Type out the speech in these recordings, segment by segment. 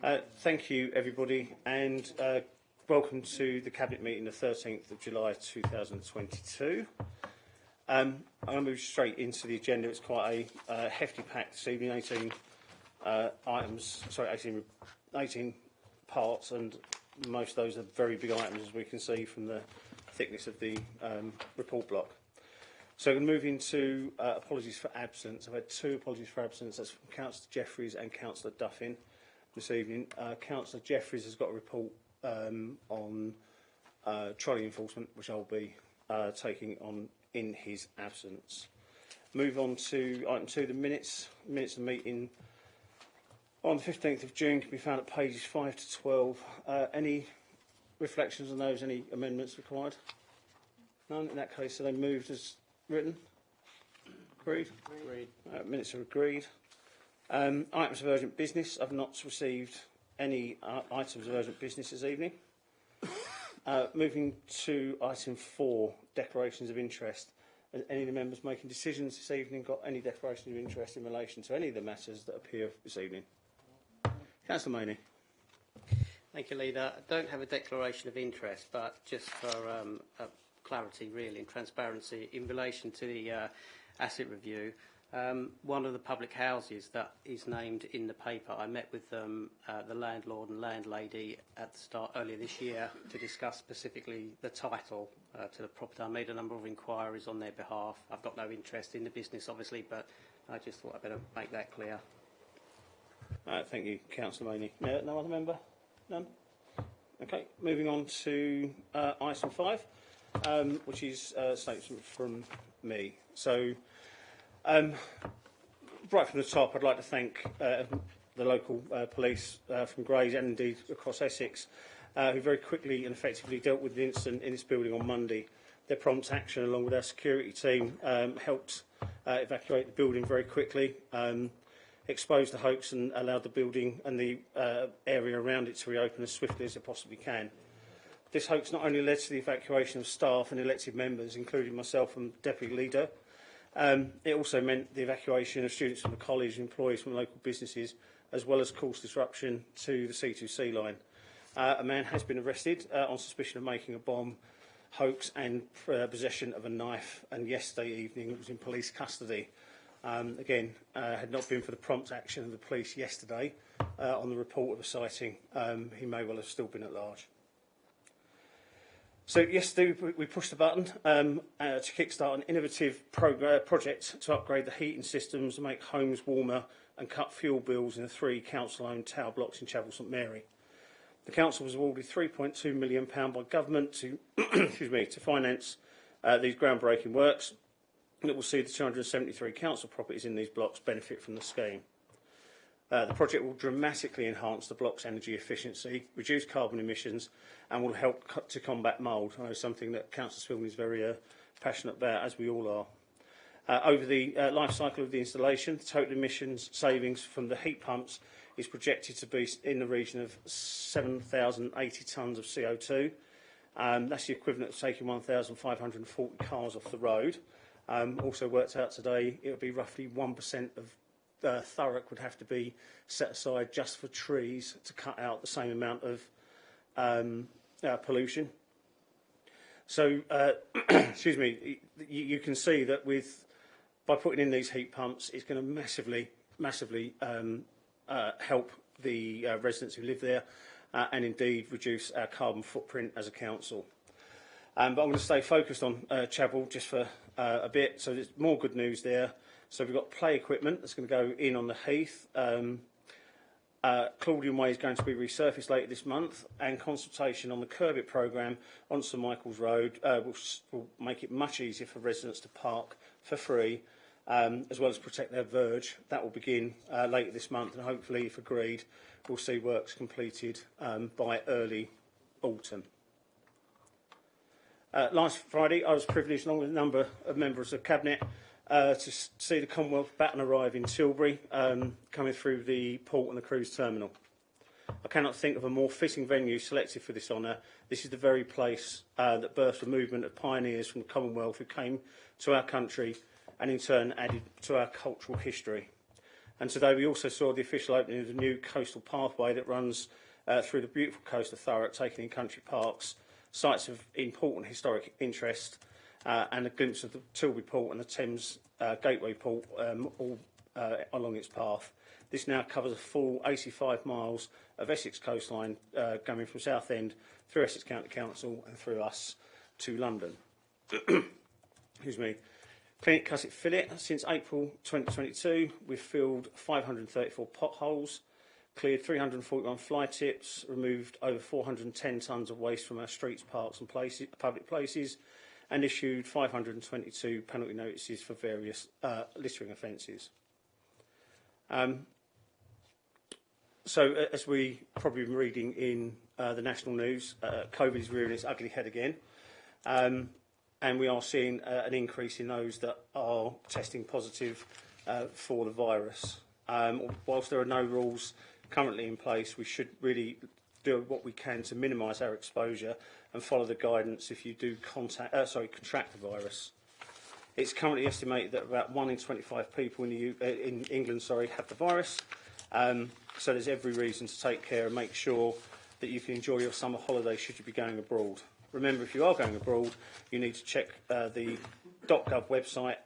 Thank you, everybody, and welcome to the Cabinet meeting, the 13th of July 2022. I'm going to move straight into the agenda. It's quite a hefty pack this evening, 18 18 parts, and most of those are very big items, as we can see from the thickness of the report block. So we're going to move into apologies for absence. I've had two apologies for absence. That's from Councillor Jeffries and Councillor Duffin this evening. Councillor Jeffries has got a report on trolley enforcement, which I'll be taking on in his absence. Move on to item 2, the minutes. Minutes of meeting on the 15th of June can be found at pages 5 to 12. Any reflections on those? Any amendments required? None. In that case, are they moved as written? Agreed? Agreed. Minutes are agreed. Items of urgent business. I've not received any items of urgent business this evening. Moving to item 4, declarations of interest. Are any of the members making decisions this evening got any declarations of interest in relation to any of the matters that appear this evening? Councillor Maney. Thank you, Leader. I don't have a declaration of interest, but just for clarity, really, and transparency, in relation to the asset review, one of the public houses that is named in the paper, I met with the landlord and landlady at the start earlier this year to discuss specifically the title to the property. I made a number of inquiries on their behalf. I've got no interest in the business, obviously, but I just thought I'd better make that clear. Thank you, Councillor Maney. No other member? None? Okay, moving on to item 5, which is a statement from me. So, right from the top, I'd like to thank the local police from Grays and indeed across Essex, who very quickly and effectively dealt with the incident in this building on Monday. Their prompt action, along with our security team, helped evacuate the building very quickly, exposed the hoax and allowed the building and the area around it to reopen as swiftly as it possibly can. This hoax not only led to the evacuation of staff and elected members, including myself and Deputy Leader, it also meant the evacuation of students from the college and employees from local businesses, as well as cause disruption to the C2C line. A man has been arrested on suspicion of making a bomb, hoax and possession of a knife, and yesterday evening was in police custody. Again, had not been for the prompt action of the police yesterday on the report of a sighting, he may well have still been at large. So yesterday we pushed the button to kickstart an innovative project to upgrade the heating systems, to make homes warmer and cut fuel bills in the 3 council-owned tower blocks in Chapel St Mary. The council was awarded £3.2 million by government to, to finance these groundbreaking works, and it will see the 273 council properties in these blocks benefit from the scheme. The project will dramatically enhance the block's energy efficiency, reduce carbon emissions, and will help to combat mould. I know something that Councillor Spillman is very passionate about, as we all are. Over the life cycle of the installation, the total emissions savings from the heat pumps is projected to be in the region of 7,080 tonnes of CO2. That's the equivalent of taking 1,540 cars off the road. Also worked out today, it would be roughly 1% of Thurrock would have to be set aside just for trees to cut out the same amount of pollution. So, excuse me, you can see that by putting in these heat pumps, it's going to massively help the residents who live there and indeed reduce our carbon footprint as a council. But I'm going to stay focused on Chapel just for a bit, so there's more good news there. So we've got play equipment that's going to go in on the heath. Claudian Way is going to be resurfaced later this month, and consultation on the Curb It programme on St Michael's Road will make it much easier for residents to park for free, as well as protect their verge. That will begin later this month, and hopefully, if agreed, we'll see works completed by early autumn. Last Friday, I was privileged, along with a number of members of Cabinet, to see the Commonwealth baton arrive in Tilbury, coming through the port and the cruise terminal. I cannot think of a more fitting venue selected for this honour. This is the very place that birthed a movement of pioneers from the Commonwealth who came to our country and in turn added to our cultural history. And today we also saw the official opening of the new coastal pathway that runs through the beautiful coast of Thurrock, taking in country parks, sites of important historic interest, and a glimpse of the Tilbury Port and the Thames Gateway Port all along its path. This now covers a full 85 miles of Essex coastline, going from Southend through Essex County Council and through us to London. Excuse me. Clinic Cusset Fillet. Since April 2022, we've filled 534 potholes, cleared 341 fly tips, removed over 410 tonnes of waste from our streets, parks and public places, and issued 522 penalty notices for various littering offences. So, as we probably been reading in the national news, COVID is rearing its ugly head again. And we are seeing an increase in those that are testing positive for the virus. Whilst there are no rules currently in place, we should really do what we can to minimise our exposure and follow the guidance if you do contract the virus. It's currently estimated that about 1 in 25 people in England have the virus. So there's every reason to take care and make sure that you can enjoy your summer holiday should you be going abroad. Remember, if you are going abroad, you need to check the .gov website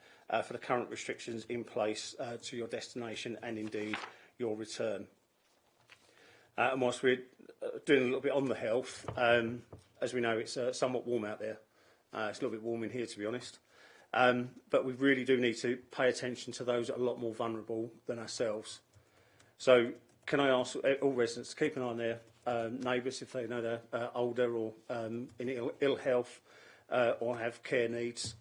for the current restrictions in place to your destination and indeed your return. And whilst we're doing a little bit on the health, as we know, it's somewhat warm out there. It's a little bit warm in here, to be honest. But we really do need to pay attention to those that are a lot more vulnerable than ourselves. So can I ask all residents to keep an eye on their neighbours if they know they're older or in ill health or have care needs.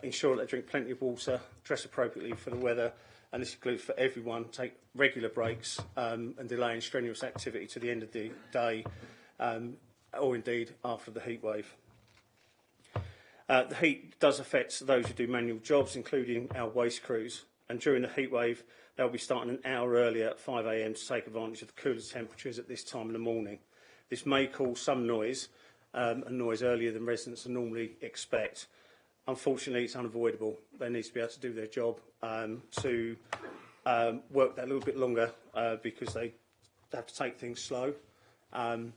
Ensure that they drink plenty of water, dress appropriately for the weather, and this includes for everyone. Take regular breaks and delaying strenuous activity to the end of the day or indeed after the heat wave. The heat does affect those who do manual jobs, including our waste crews, and during the heat wave they'll be starting an hour earlier at 5 a.m. to take advantage of the cooler temperatures at this time in the morning. This may cause some noise, and noise earlier than residents normally expect. Unfortunately, it's unavoidable. They need to be able to do their job to work that little bit longer because they have to take things slow and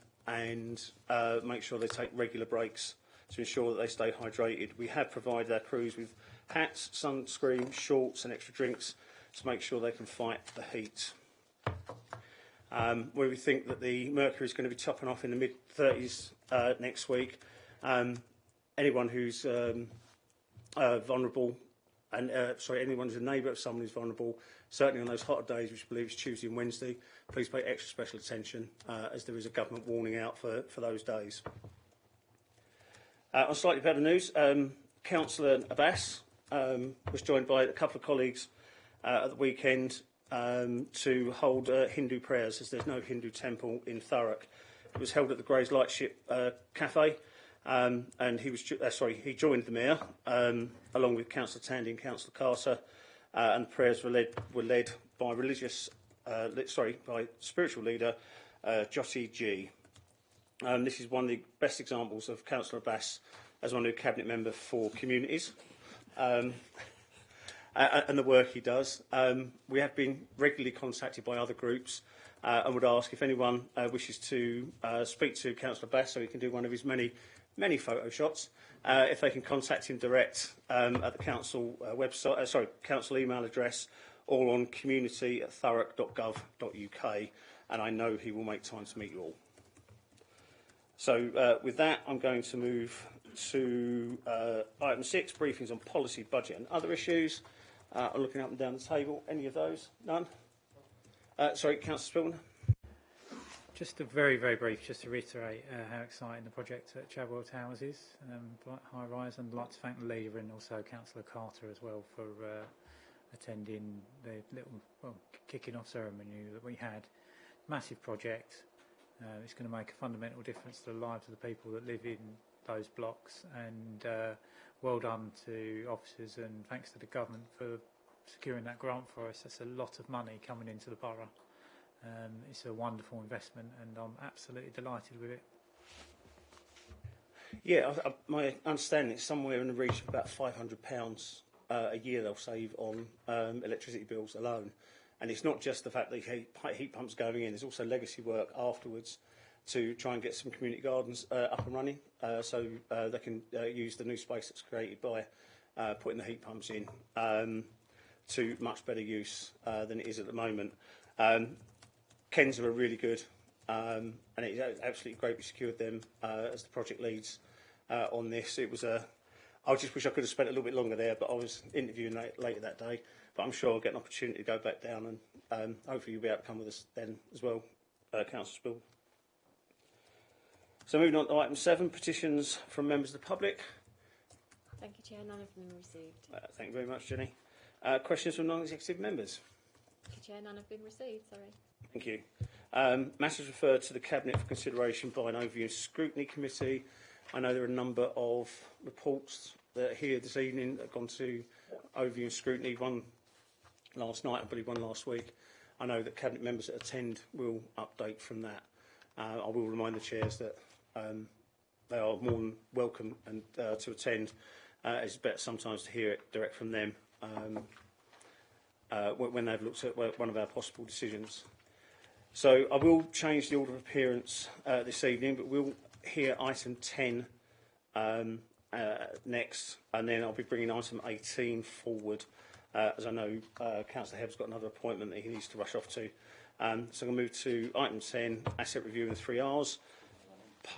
make sure they take regular breaks to ensure that they stay hydrated. We have provided our crews with hats, sunscreen, shorts and extra drinks to make sure they can fight the heat. Where we think that the mercury is going to be topping off in the mid-30s next week, anyone who's vulnerable, and anyone who's a neighbour of someone who's vulnerable, certainly on those hotter days, which I believe is Tuesday and Wednesday, please pay extra special attention as there is a government warning out for those days. On slightly better news, Councillor Abbas was joined by a couple of colleagues at the weekend to hold Hindu prayers, as there's no Hindu temple in Thurrock. It was held at the Grays Lightship Cafe, and he joined the Mayor along with Councillor Tandy and Councillor Carter, and the prayers were led by by spiritual leader Jyoti G. This is one of the best examples of Councillor Abbas as one new cabinet member for communities. And the work he does. We have been regularly contacted by other groups and would ask if anyone wishes to speak to Councillor Bass so he can do one of his many photo shots, if they can contact him direct at the council website, council email address, or on community@thurrock.gov.uk, and I know he will make time to meet you all. So with that, I'm going to move to item 6, briefings on policy, budget and other issues. I'm looking up and down the table. Any of those? None? Councillor Spilman. Just a very, very brief, just to reiterate how exciting the project at Chadwell Towers is, high rise, and I'd like to thank the leader and also Councillor Carter as well for attending the kicking off ceremony that we had. Massive project. It's going to make a fundamental difference to the lives of the people that live in those blocks, and well done to officers, and thanks to the government for securing that grant for us. That's a lot of money coming into the borough. It's a wonderful investment, and I'm absolutely delighted with it. Yeah, my understanding is somewhere in the region of about £500 a year they'll save on electricity bills alone, And it's not just the fact that heat pumps going in, there's also legacy work afterwards to try and get some community gardens up and running, so they can use the new space that's created by putting the heat pumps in to much better use than it is at the moment. Kenza are really good, and it's absolutely great we secured them as the project leads on this. It was I just wish I could have spent a little bit longer there, but I was interviewing later that day. But I'm sure I'll get an opportunity to go back down, and hopefully you'll be able to come with us then as well, Councillor Spill. So moving on to item 7, petitions from members of the public. Thank you, Chair. None of them received. Thank you very much, Jenny. Questions from non-executive members? Thank you, Chair. None have been received. Sorry. Thank you. Matters referred to the Cabinet for consideration by an overview and scrutiny committee. I know there are a number of reports that are here this evening that have gone to overview and scrutiny, one last night, I believe one last week. I know that Cabinet members that attend will update from that. I will remind the chairs that they are more than welcome and to attend. It's better sometimes to hear it direct from them when they've looked at one of our possible decisions. So I will change the order of appearance this evening, but we'll hear item 10 next, and then I'll be bringing item 18 forward, as I know Councillor Hebb's got another appointment that he needs to rush off to. So I'm going to move to item 10, asset review in the 3 Rs,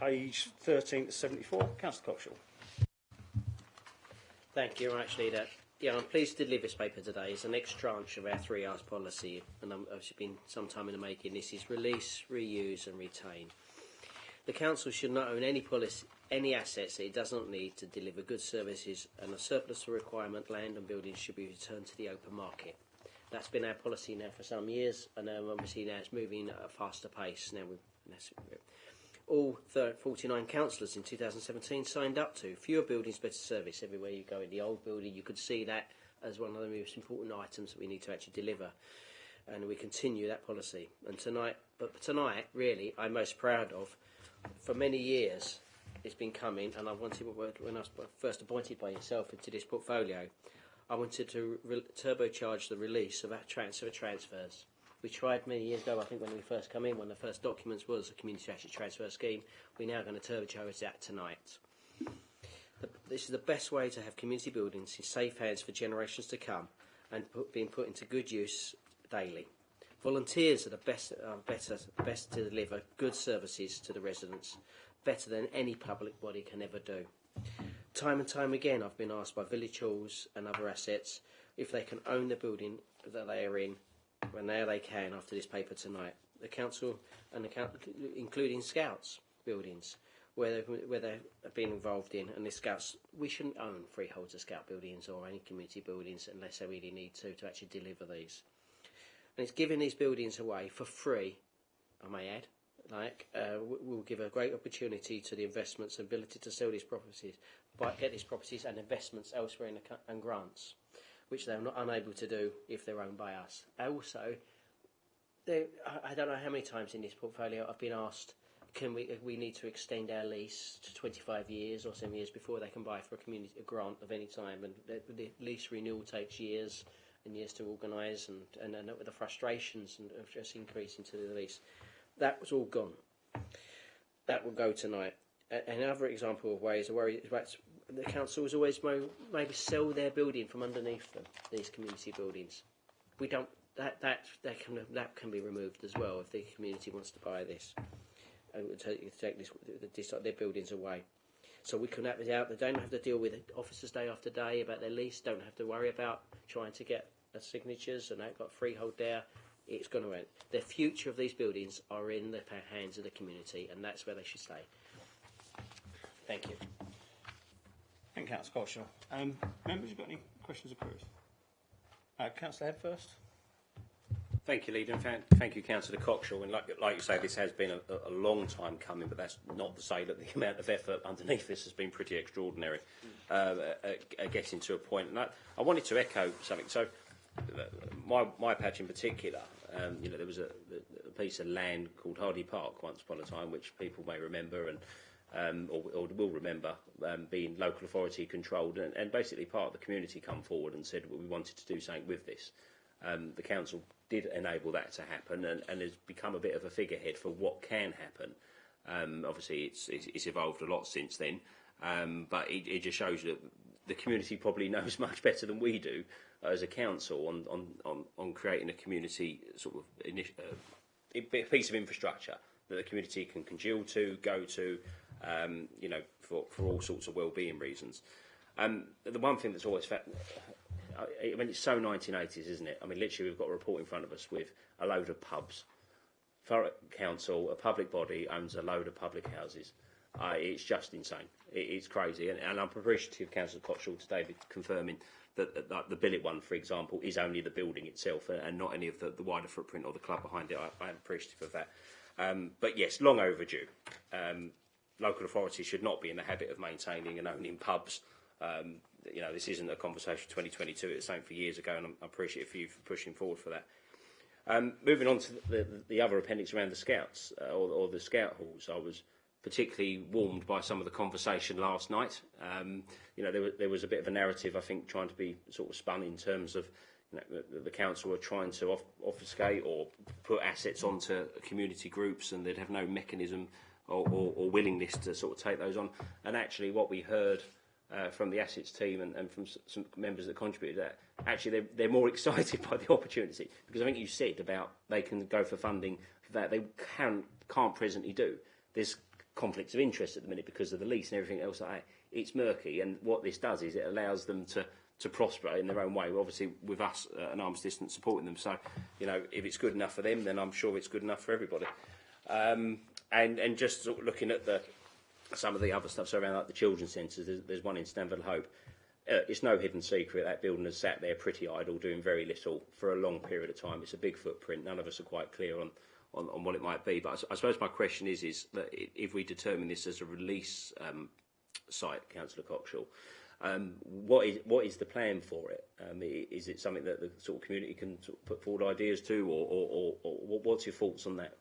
page 13 to 74. Councillor Cockshaw. Thank you very much, Leader. Yeah, I'm pleased to deliver this paper today. It's the next tranche of our 3 Rs policy, and it's been some time in the making. This is release, reuse and retain. The Council should not own any assets that it does not need to deliver good services, and a surplus of requirement land and buildings should be returned to the open market. That's been our policy now for some years, and obviously now it's moving at a faster pace. All 49 councillors in 2017 signed up to fewer buildings, better service. Everywhere you go in the old building, you could see that as one of the most important items that we need to actually deliver, and we continue that policy. And tonight, really, I'm most proud of. For many years, it's been coming, and I wanted, when I was first appointed by yourself into this portfolio, I wanted to turbocharge the release of our transfers. We tried many years ago, I think when we first come in, one of the first documents was a community asset transfer scheme. We're now going to turbocharge that tonight. This is the best way to have community buildings in safe hands for generations to come and being put into good use daily. Volunteers are the best to deliver good services to the residents, better than any public body can ever do. Time and time again, I've been asked by village halls and other assets if they can own the building that they are in. Well, now they can after this paper tonight. The council, including Scouts buildings, where they've been involved in, and the Scouts, we shouldn't own freeholds of Scout buildings or any community buildings unless they really need to actually deliver these. And it's giving these buildings away for free, I may add. Will give a great opportunity to the investments and ability to sell these properties, get these properties and investments elsewhere and grants, which they're not unable to do if they're owned by us. Also, I don't know how many times in this portfolio I've been asked, we need to extend our lease to 25 years or 7 years before they can buy for a grant of any time, and the lease renewal takes years and years to organise, and with the frustrations of just increasing to the lease. That was all gone. That will go tonight. Another example of ways the councils always maybe sell their building from underneath them, these community buildings. We don't. That can be removed as well if the community wants to buy this and take their buildings away. So we can have it out. They don't have to deal with officers day after day about their lease. Don't have to worry about trying to get signatures, and they've got freehold there. It's going to end. The future of these buildings are in the hands of the community, and that's where they should stay. Thank you. Thank you, Councillor Cockshaw. Members, you got any questions or queries? Councillor Head first. Thank you, Leader, and thank you, Councillor Cockshaw. And like you say, this has been a long time coming, but that's not to say that the amount of effort underneath this has been pretty extraordinary, getting to a point. And I wanted to echo something. So, my patch in particular, there was a piece of land called Hardy Park once upon a time, which people may remember and or will remember being local authority controlled, and basically part of the community come forward and said, well, we wanted to do something with this. The council did enable that to happen, and has become a bit of a figurehead for what can happen. Obviously, it's evolved a lot since then, but it just shows that the community probably knows much better than we do as a council on creating a community sort of a piece of infrastructure that the community can congeal to, go to, for all sorts of well-being reasons. The one thing that's always it's so 1980s, isn't it? I mean, literally, we've got a report in front of us with a load of pubs. Thurrock Council, a public body, owns a load of public houses. It's just insane. It's crazy. And I'm appreciative of Councillor Cotshaw today confirming that the billet one, for example, is only the building itself and not any of the wider footprint or the club behind it. I am appreciative of that. But yes, long overdue. Local authorities should not be in the habit of maintaining and owning pubs. This isn't a conversation 2022. It was the same for years ago, and I'm appreciative of you for pushing forward for that. Moving on to the other appendix around the Scouts or the Scout halls, I was particularly warmed by some of the conversation last night. There was a bit of a narrative, I think, trying to be sort of spun in terms of the council were trying to obfuscate or put assets onto community groups, and they'd have no mechanism or willingness to sort of take those on. And actually, what we heard from the assets team and from some members that contributed that, actually they're more excited by the opportunity, because I think you said about they can go for funding that they can't presently do. There's conflicts of interest at the minute because of the lease and everything else like that. It's murky, and what this does is it allows them to prosper in their own way, obviously with us at an arm's distance supporting them. So, if it's good enough for them, then I'm sure it's good enough for everybody. And just sort of looking at some of the other stuff, so around like the children's centres, there's one in Stanford Hope. It's no hidden secret that building has sat there pretty idle, doing very little for a long period of time. It's a big footprint. None of us are quite clear on what it might be. But I suppose my question is that if we determine this as a release site, Councillor Cockshaw, what is the plan for it? Is it something that the sort of community can sort of put forward ideas to, or what's your thoughts on that?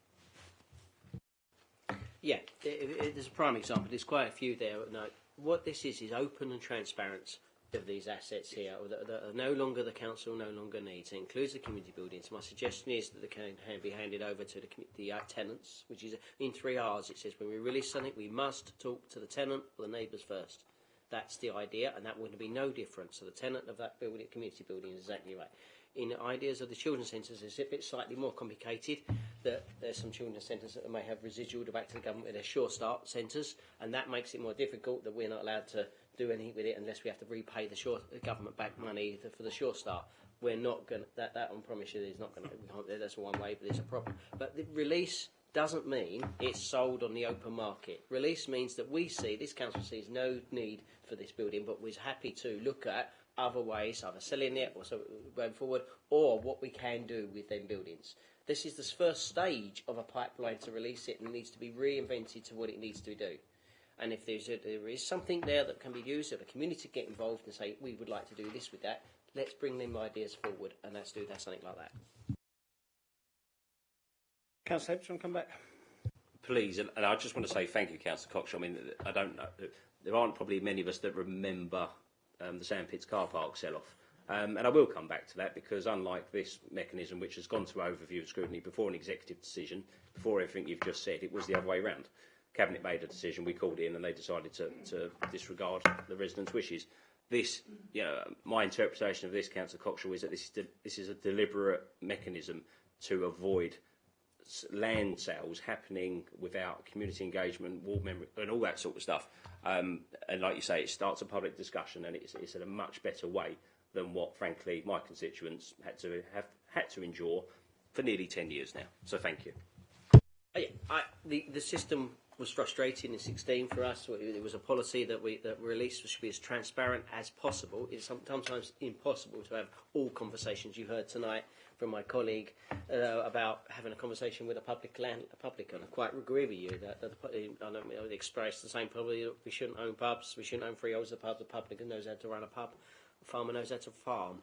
Yeah, there's a prime example. There's quite a few there. No, what this is open and transparent of these assets here that are no longer the council no longer needs. It includes the community buildings. My suggestion is that they can be handed over to the tenants, which is in 3Rs. It says when we release something, we must talk to the tenant or the neighbours first. That's the idea, and that would be no different. So the tenant of that building, community building, is exactly right. In ideas of the children's centres, it's a bit slightly more complicated. That there's some children's centres that may have residual back to the government with their Sure Start centres, and that makes it more difficult that we're not allowed to do anything with it unless we have to repay the government back money for the Sure Start. We're not going to, that I promise you is not going to, that's one way, but there's a problem. But the release doesn't mean it's sold on the open market. Release means that this council sees no need for this building, but we're happy to look at other ways, either selling it or going forward, or what we can do with them buildings. This is the first stage of a pipeline to release it, and it needs to be reinvented to what it needs to do. And if there is something there that can be used, so the community get involved and say, we would like to do this with that, let's bring them ideas forward, and let's do something like that. Councillor Hibbs, do you want to come back? Please, and I just want to say thank you, Councillor Cockshaw. I mean, I don't know, there aren't probably many of us that remember the Sandpits car park sell-off. And I will come back to that, because unlike this mechanism, which has gone to overview and scrutiny before an executive decision, before everything you've just said, it was the other way round. Cabinet made a decision, we called it in, and they decided to disregard the residents' wishes. This, my interpretation of this, Councillor Cockshaw, is that this is a deliberate mechanism to avoid land sales happening without community engagement, ward member, and all that sort of stuff. And like you say, it starts a public discussion, and it's in a much better way than what, frankly, my constituents had to endure for nearly 10 years now. So thank you. The system was frustrating in 16 for us. It was a policy that release should be as transparent as possible. It's sometimes impossible to have all conversations you heard tonight from my colleague about having a conversation with a publican. I quite agree with you that I would express the same probably that we shouldn't own pubs, we shouldn't own freeholds of pubs. A publican knows how to run a pub, a farmer knows how to farm,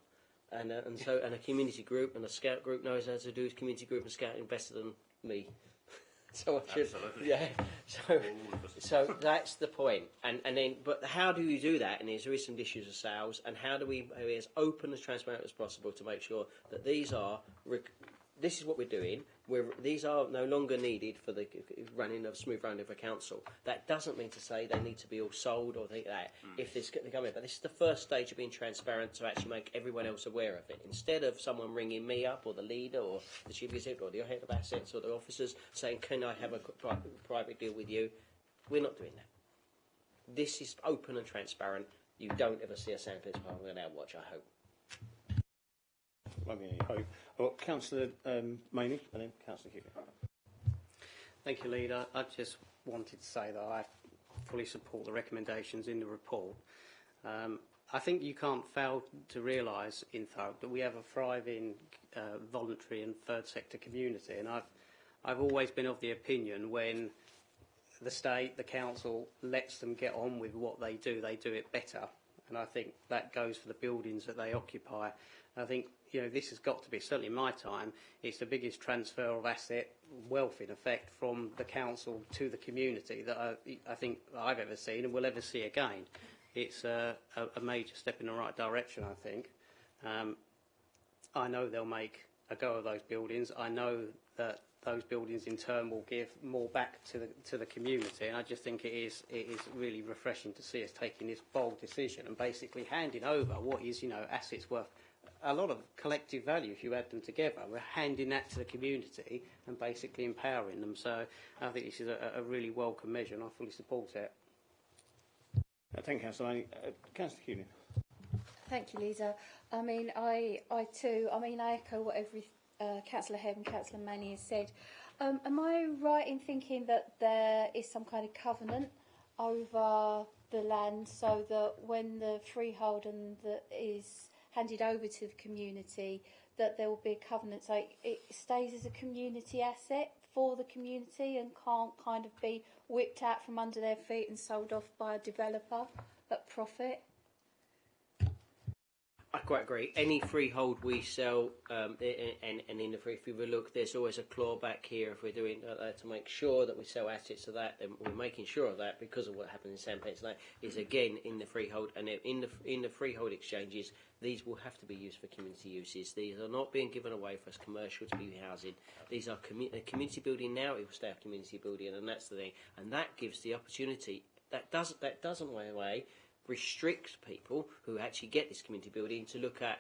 and a community group and a scout group knows how to do community group and scouting better than me. So I should, Absolutely. yeah. So that's the point. And then, but how do you do that? And there is some issues of sales. And how do we be as open as transparent as possible to make sure that these are this is what we're doing. These are no longer needed for the smooth running of a council. That doesn't mean to say they need to be all sold or think that. If this coming, but this is the first stage of being transparent to actually make everyone else aware of it. Instead of someone ringing me up or the leader or the chief executive or the head of assets or the officers saying, "Can I have a private deal with you?" We're not doing that. This is open and transparent. You don't ever see a sandpit pile on our watch, I hope. Won't be any hope. Well, Councillor Maney and then Councillor Keeling. Thank you, Leader. I just wanted to say that I fully support the recommendations in the report. I think you can't fail to realise in Thurrock that we have a thriving voluntary and third sector community, and I've always been of the opinion when the state, the council, lets them get on with what they do it better. And I think that goes for the buildings that they occupy. I think, this has got to be, certainly in my time, it's the biggest transfer of asset wealth, in effect, from the council to the community that I think I've ever seen and will ever see again. It's a major step in the right direction, I think. I know they'll make a go of those buildings. I know that those buildings in turn will give more back to the community, and I just think it is really refreshing to see us taking this bold decision and basically handing over what is assets worth a lot of collective value if you add them together. We're handing that to the community and basically empowering them. So I think this is a really welcome measure, and I fully support it. Thank you, Councillor Maney. Councillor Keeling. Thank you, Lisa. I mean, I too. I mean, I echo what every Councillor Hebb and Councillor Maney has said. Am I right in thinking that there is some kind of covenant over the land, so that when the freehold is handed over to the community, that there will be a covenant, so it stays as a community asset for the community and can't kind of be whipped out from under their feet and sold off by a developer at profit? I quite agree. Any freehold we sell, and in the if you look, there's always a clawback here if we're doing to make sure that we sell assets to that. Then we're making sure of that because of what happened in Sandpits Lane is again in the freehold, and in the freehold exchanges, these will have to be used for community uses. These are not being given away for commercial to be housing. These are community building now. It will stay a community building, and that's the thing. And that gives the opportunity. That doesn't way restricts people who actually get this community building to look at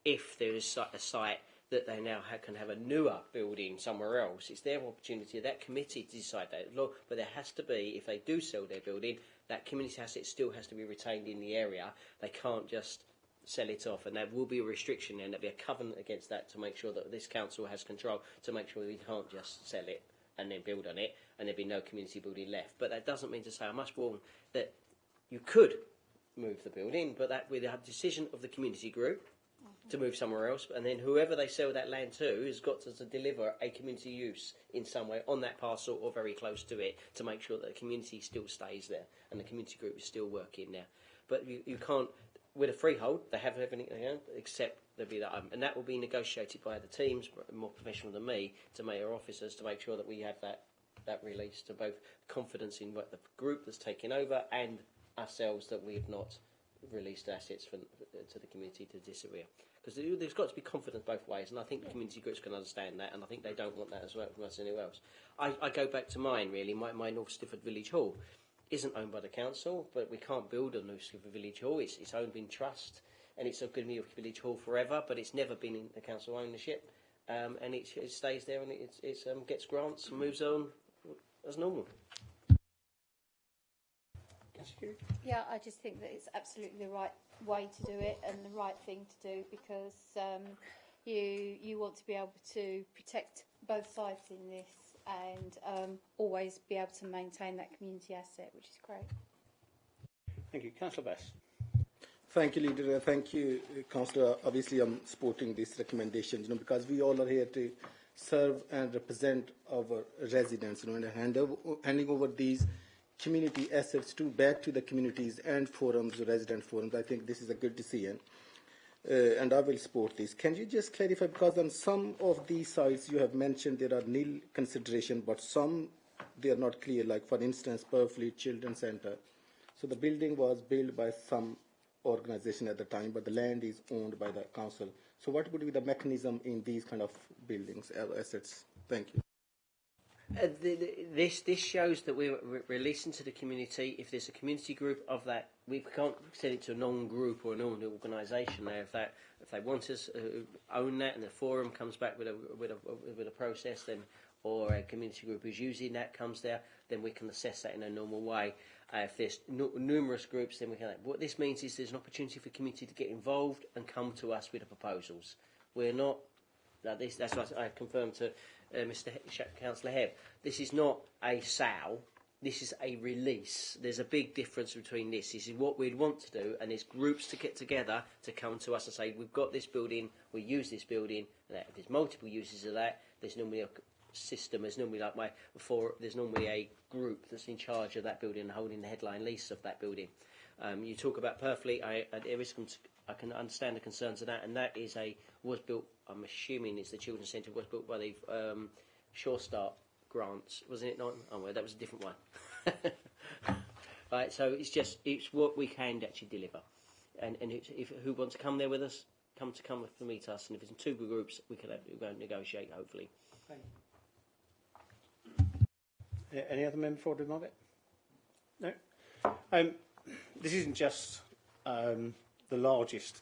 if there is a site that they now can have a newer building somewhere else. It's their opportunity, that committee to decide that. But there has to be, if they do sell their building, that community asset still has to be retained in the area. They can't just sell it off, and there will be a restriction and there'll be a covenant against that to make sure that this council has control to make sure we can't just sell it and then build on it and there'll be no community building left. But that doesn't mean to say, I must warn that you could move the building, but that with a decision of the community group to move somewhere else, and then whoever they sell that land to has got to deliver a community use in some way on that parcel or very close to it to make sure that the community still stays there and the community group is still working there. But you can't, with a freehold, they have everything except there'll be that, and that will be negotiated by the teams, more professional than me, to mayor officers to make sure that we have that release to both confidence in what the group that's taking over and ourselves that we have not released assets to the community to disappear. Because there's got to be confidence both ways, and I think the community groups can understand that, and I think they don't want that as well from us anywhere else. I go back to mine, really. My North Stifford Village Hall isn't owned by the council, but we can't build a North Stifford Village Hall. It's owned in trust, and it's going to be a village hall forever, but it's never been in the council ownership, and it stays there, and it gets grants and moves on as normal. Yeah, I just think that it's absolutely the right way to do it and the right thing to do, because you want to be able to protect both sides in this and always be able to maintain that community asset, which is great. Thank you. Councillor Bass. Thank you, Leader. Thank you, Councillor. Obviously, I'm supporting these recommendations, because we all are here to serve and represent our residents, and handing over these community assets back to the communities and forums, resident forums. I think this is a good decision. and I will support this. Can you just clarify, because on some of these sites you have mentioned there are nil consideration, but some they are not clear, like for instance, Purfleet Children's Centre. So the building was built by some organisation at the time, but the land is owned by the council. So what would be the mechanism in these kind of buildings, assets? Thank you. This shows that we're releasing to the community. If there's a community group of that, we can't send it to a non-group or a non-organisation. There, if they want us own that, and the forum comes back with a process, then or a community group who's using that comes there, then we can assess that in a normal way. If there's numerous groups, then we can. What this means is there's an opportunity for the community to get involved and come to us with the proposals. We're not. That's what I confirmed to Mr. Councillor Hebb. This is not a sale. This is a release. There's a big difference between this. This is what we'd want to do, and there's groups to get together to come to us and say, we've got this building, we use this building. And if there's multiple uses of that, there's normally a system. There's normally there's normally a group that's in charge of that building and holding the headline lease of that building. You talk about Purfleet. I can understand the concerns of that, and that was built. I'm assuming it's the Children's Centre was built by the Sure Start grants, wasn't it? Not. Oh well, that was a different one. Right. So it's what we can actually deliver, and if who wants to come there with us, come to meet us, and if it's in two groups, we can go and negotiate hopefully. Thank you. Any other member before I do my bit? No. This isn't just the largest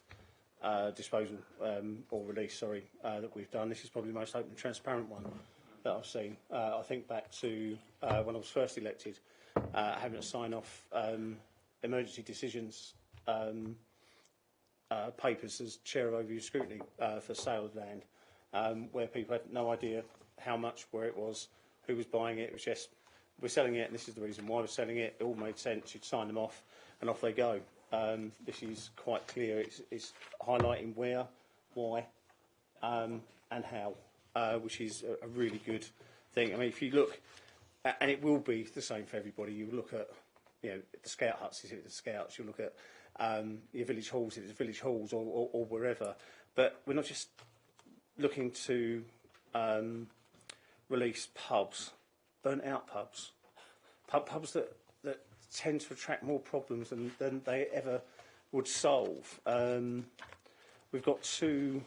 disposal or release, that we've done. This is probably the most open and transparent one that I've seen. I think back to when I was first elected, having to sign off emergency decisions papers as chair of overview scrutiny for sale of land, where people had no idea how much, where it was, who was buying it. It was just, we're selling it, and this is the reason why we're selling it. It all made sense. You'd sign them off, and off they go. This is quite clear. It's highlighting where, why, and how, which is a really good thing. I mean, if you look, and it will be the same for everybody. You look at, the scout huts. Is it the scouts? You look at your village halls. Is it the village halls or wherever? But we're not just looking to release pubs, burnt out pubs, pubs that tend to attract more problems than they ever would solve. We've got two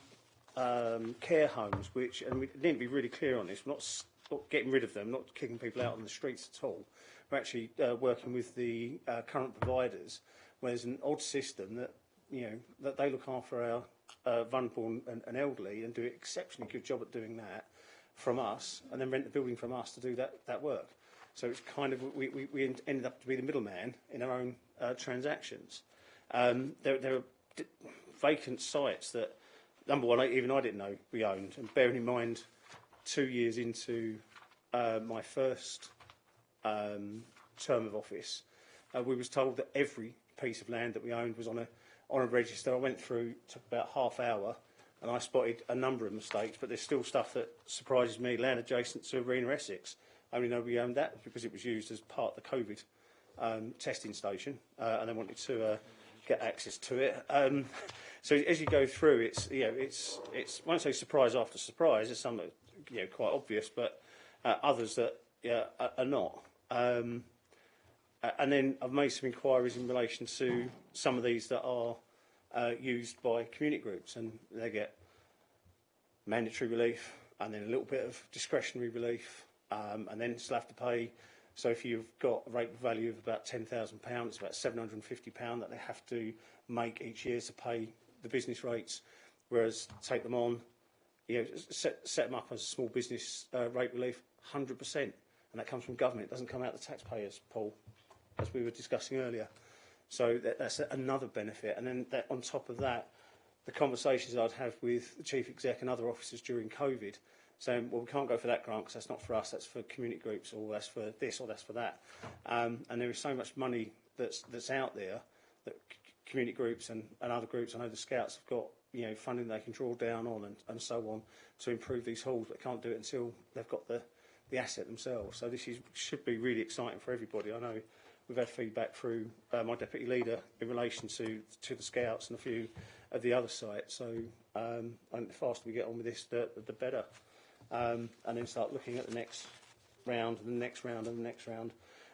care homes, and we need to be really clear on this. We're not getting rid of them, not kicking people out on the streets at all. We're actually working with the current providers, where there's an odd system that that they look after our vulnerable and elderly, and do an exceptionally good job at doing that from us, and then rent the building from us to do that work. So it's kind of, we ended up to be the middleman in our own transactions. There are vacant sites that, number one, even I didn't know we owned. And bearing in mind, 2 years into my first term of office, we was told that every piece of land that we owned was on a register. I went through, took about half hour, and I spotted a number of mistakes, but there's still stuff that surprises me. Land adjacent to Arena Essex. I only know we owned that because it was used as part of the COVID testing station, and they wanted to get access to it. So as you go through, it's I won't say surprise after surprise. There's some that quite obvious, but others that are not. And then I've made some inquiries in relation to some of these that are used by community groups, and they get mandatory relief, and then a little bit of discretionary relief. And then still have to pay. So if you've got a rate value of about £10,000, it's about £750 that they have to make each year to pay the business rates. Whereas take them on, set them up as a small business rate relief, 100%, and that comes from government. It doesn't come out of the taxpayers, Paul, as we were discussing earlier. So that's another benefit. And then on top of that, the conversations I'd have with the chief exec and other officers during COVID, saying, well, we can't go for that grant because that's not for us, that's for community groups, or that's for this, or that's for that. And there is so much money that's out there that community groups and other groups, I know the Scouts have got funding they can draw down on and so on to improve these halls, but can't do it until they've got the asset themselves. So this should be really exciting for everybody. I know we've had feedback through my deputy leader in relation to the Scouts and a few of the other sites. So I think the faster we get on with this, the better. And then start looking at the next round and the next round and the next round,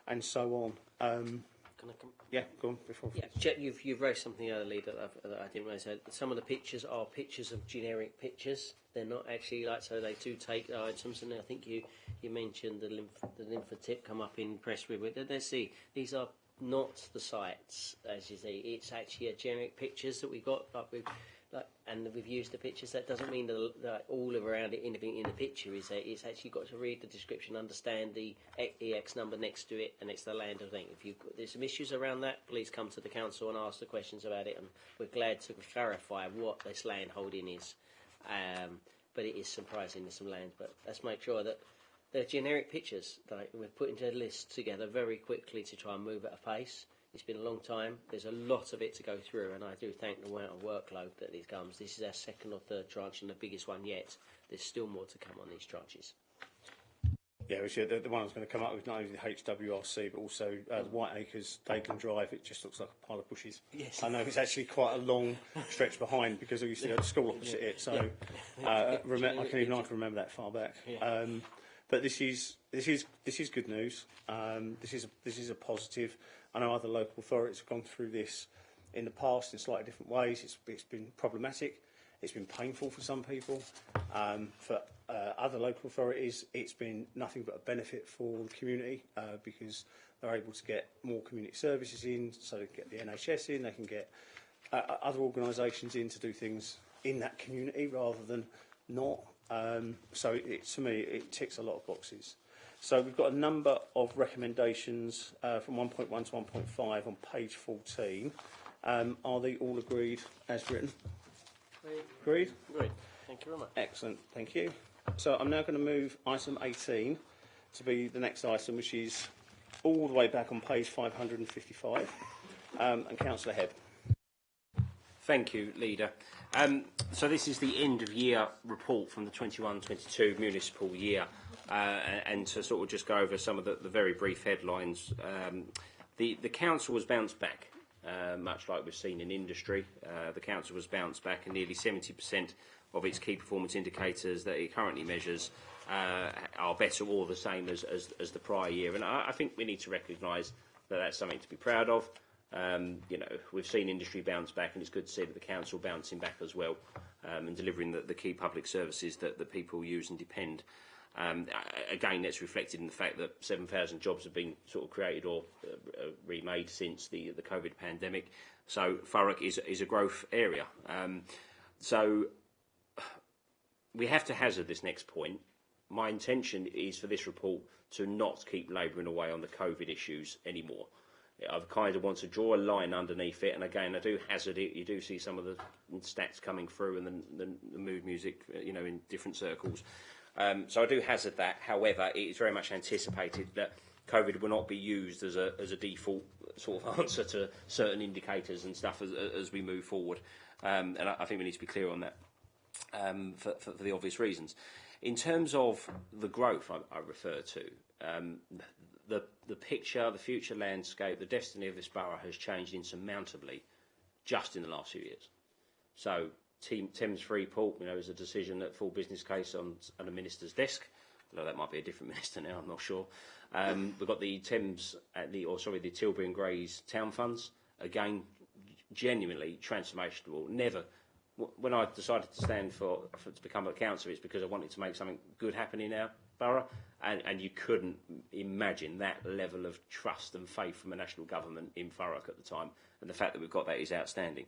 and so on. Can I come? Yeah, go on before. Yeah, Chet, you've raised something earlier that I didn't realise. Some of the pictures are pictures of generic pictures. They're not actually like, so they do take items. And I think you mentioned the lymphocyte come up in press with it. Let's see, these are not the sites, as you see. It's actually a generic pictures that we got, and we've used the pictures. That doesn't mean that all around it, anything in the picture is there. It's actually got to read the description, understand the EX number next to it, and it's the land of thing. If there's some issues around that, please come to the council and ask the questions about it, and we're glad to clarify what this land holding is. But it is surprising there's some land. But let's make sure that they're generic pictures that we're putting a list together very quickly to try and move at a pace. It's been a long time. There's a lot of it to go through, and I do thank the amount of workload that it comes. This is our second or third tranche and the biggest one yet. There's still more to come on these tranches. Yeah, which, the one I was going to come up with, not only the HWRC, but also the White Acres, Dakin Drive. It just looks like a pile of bushes. Yes. I know it's actually quite a long stretch behind because I used to go to school opposite it, so I can even remember that far back. Yeah. But this is good news. This is a positive. I know other local authorities have gone through this in the past in slightly different ways. It's been problematic. It's been painful for some people. For other local authorities, it's been nothing but a benefit for the community because they're able to get more community services in, so they can get the NHS in, they can get other organisations in to do things in that community rather than not. So to me, it ticks a lot of boxes. So we've got a number of recommendations from 1.1 to 1.5 on page 14. Are they all agreed as written? Agreed? Great. Thank you very much. Excellent. Thank you. So I'm now going to move item 18 to be the next item, which is all the way back on page 555. And Councillor Hebb. Thank you, Leader. So this is the end of year report from the 21-22 municipal year. And to sort of just go over some of the very brief headlines, the council was bounced back, much like we've seen in industry. The council was bounced back, and nearly 70% of its key performance indicators that it currently measures are better or the same as the prior year. And I think we need to recognise that that's something to be proud of. We've seen industry bounce back, and it's good to see that the council bouncing back as well, and delivering the key public services that people use and depend. Again, that's reflected in the fact that 7,000 jobs have been sort of created or remade since the COVID pandemic. So Thurrock is a growth area. So we have to hazard this next point. My intention is for this report to not keep labouring away on the COVID issues anymore. I've kind of want to draw a line underneath it, and again, I do hazard it. You do see some of the stats coming through and the mood music, in different circles. So I do hazard that. However, it is very much anticipated that COVID will not be used as a default sort of answer to certain indicators and stuff as we move forward. And I think we need to be clear on that for the obvious reasons. In terms of the growth I refer to, the picture, the future landscape, the destiny of this borough has changed insurmountably just in the last few years. So Thames Freeport, is a decision at full business case on a minister's desk. Although that might be a different minister now, I'm not sure. We've got the Thames the Tilbury and Grays town funds. Again, genuinely transformational. Never. When I decided to stand to become a councillor, it's because I wanted to make something good happen in our borough, and you couldn't imagine that level of trust and faith from a national government in Thurrock at the time, and the fact that we've got that is outstanding.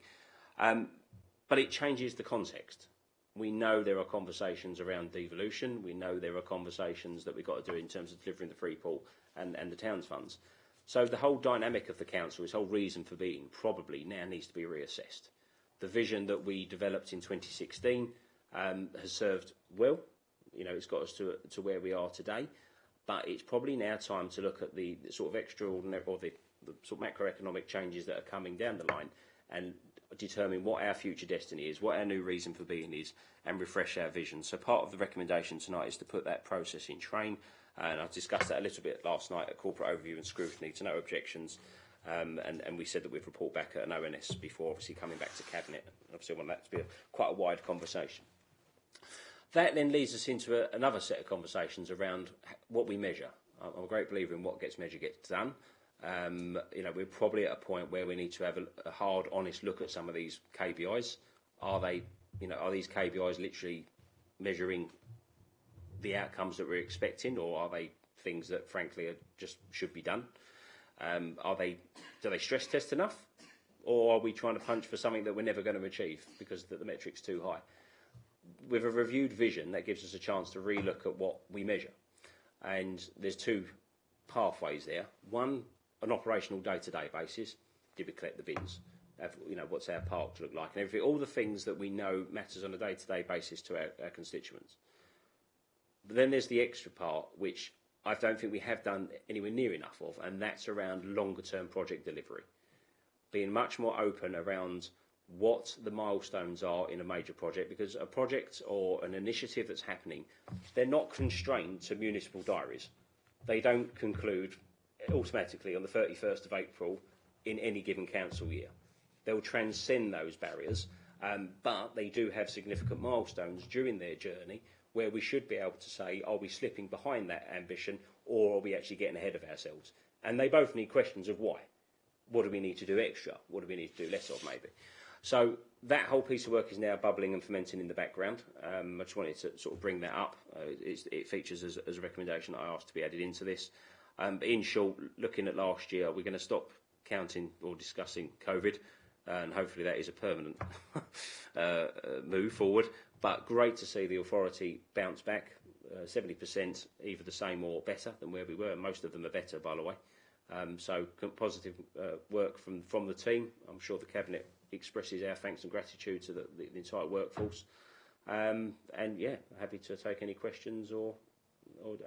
But it changes the context. We know there are conversations around devolution. We know there are conversations that we've got to do in terms of delivering the Freeport and the towns funds. So the whole dynamic of the council, its whole reason for being, probably now needs to be reassessed. The vision that we developed in 2016 has served well. It's got us to where we are today. But it's probably now time to look at the sort of extraordinary or the sort of macroeconomic changes that are coming down the line and determine what our future destiny is, what our new reason for being is, and refresh our vision. So part of the recommendation tonight is to put that process in train, and I discussed that a little bit last night at corporate overview and scrutiny to no objections, and we said that we'd report back at an ONS before obviously coming back to Cabinet. Obviously I want that to be quite a wide conversation. That then leads us into another set of conversations around what we measure. I'm a great believer in what gets measured gets done. We're probably at a point where we need to have a hard, honest look at some of these KPIs. Are these KPIs literally measuring the outcomes that we're expecting, or are they things that, frankly, just should be done? Do they stress test enough, or are we trying to punch for something that we're never going to achieve because the metric's too high? With a reviewed vision, that gives us a chance to re-look at what we measure, and there's two pathways there. One, an operational day-to-day basis. Did we collect the bins? What's our parks look like? And all the things that we know matters on a day-to-day basis to our constituents. But then there's the extra part, which I don't think we have done anywhere near enough of, and that's around longer-term project delivery. Being much more open around what the milestones are in a major project, because a project or an initiative that's happening, they're not constrained to municipal diaries. They don't conclude automatically on the 31st of April in any given council year. They'll transcend those barriers, but they do have significant milestones during their journey where we should be able to say, are we slipping behind that ambition, or are we actually getting ahead of ourselves? And they both need questions of why. What do we need to do extra? What do we need to do less of, maybe? So that whole piece of work is now bubbling and fermenting in the background. I just wanted to sort of bring that up. It features as a recommendation that I asked to be added into this. But in short, looking at last year, we're going to stop counting or discussing COVID, and hopefully that is a permanent move forward. But great to see the authority bounce back, 70%, either the same or better than where we were. Most of them are better, by the way. So positive work from the team. I'm sure the Cabinet expresses our thanks and gratitude to the entire workforce. And yeah, happy to take any questions or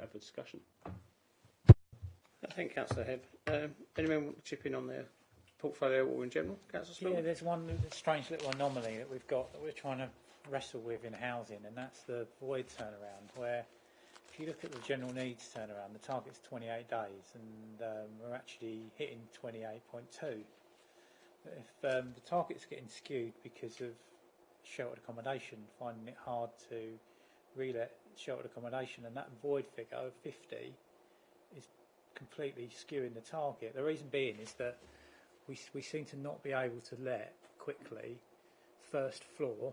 have a discussion. Thank you, Councillor Hebb. Anyone want to chip in on their portfolio or in general? Councillor Spillman? Yeah, there's one strange little anomaly that we've got that we're trying to wrestle with in housing, and that's the void turnaround, where if you look at the general needs turnaround, the target's 28 days, and we're actually hitting 28.2. If the target's getting skewed because of sheltered accommodation, finding it hard to re-let sheltered accommodation, and that void figure of 50 is completely skewing the target. The reason being is that we seem to not be able to let quickly first floor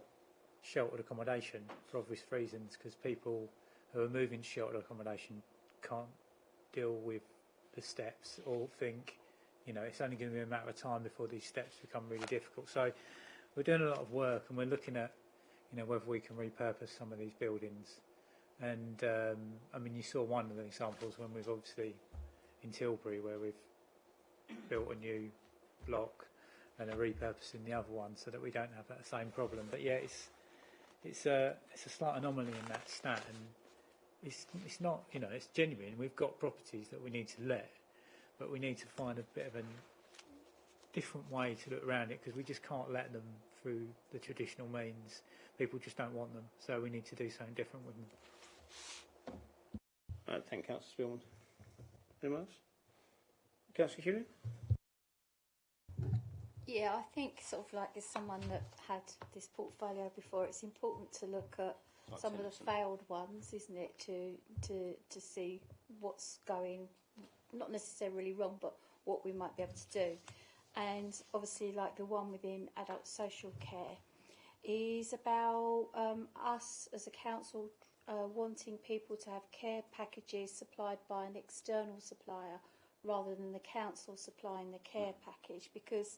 sheltered accommodation for obvious reasons, because people who are moving to sheltered accommodation can't deal with the steps, or think, it's only going to be a matter of time before these steps become really difficult. So we're doing a lot of work, and we're looking at, whether we can repurpose some of these buildings. And you saw one of the examples when we've obviously in Tilbury, where we've built a new block and are repurposing the other one so that we don't have that same problem. But yeah, it's a slight anomaly in that stat, and it's not, it's genuine. We've got properties that we need to let, but we need to find a bit of a different way to look around it, because we just can't let them through the traditional means. People just don't want them, so we need to do something different with them. Thank you, Councillor Spillman. Anyone else? Councillor Hewlett? Yeah, I think sort of like as someone that had this portfolio before, it's important to look at some of the failed ones, isn't it, to see what's going, not necessarily wrong, but what we might be able to do. And obviously, like the one within adult social care is about us as a council wanting people to have care packages supplied by an external supplier rather than the council supplying the care package, because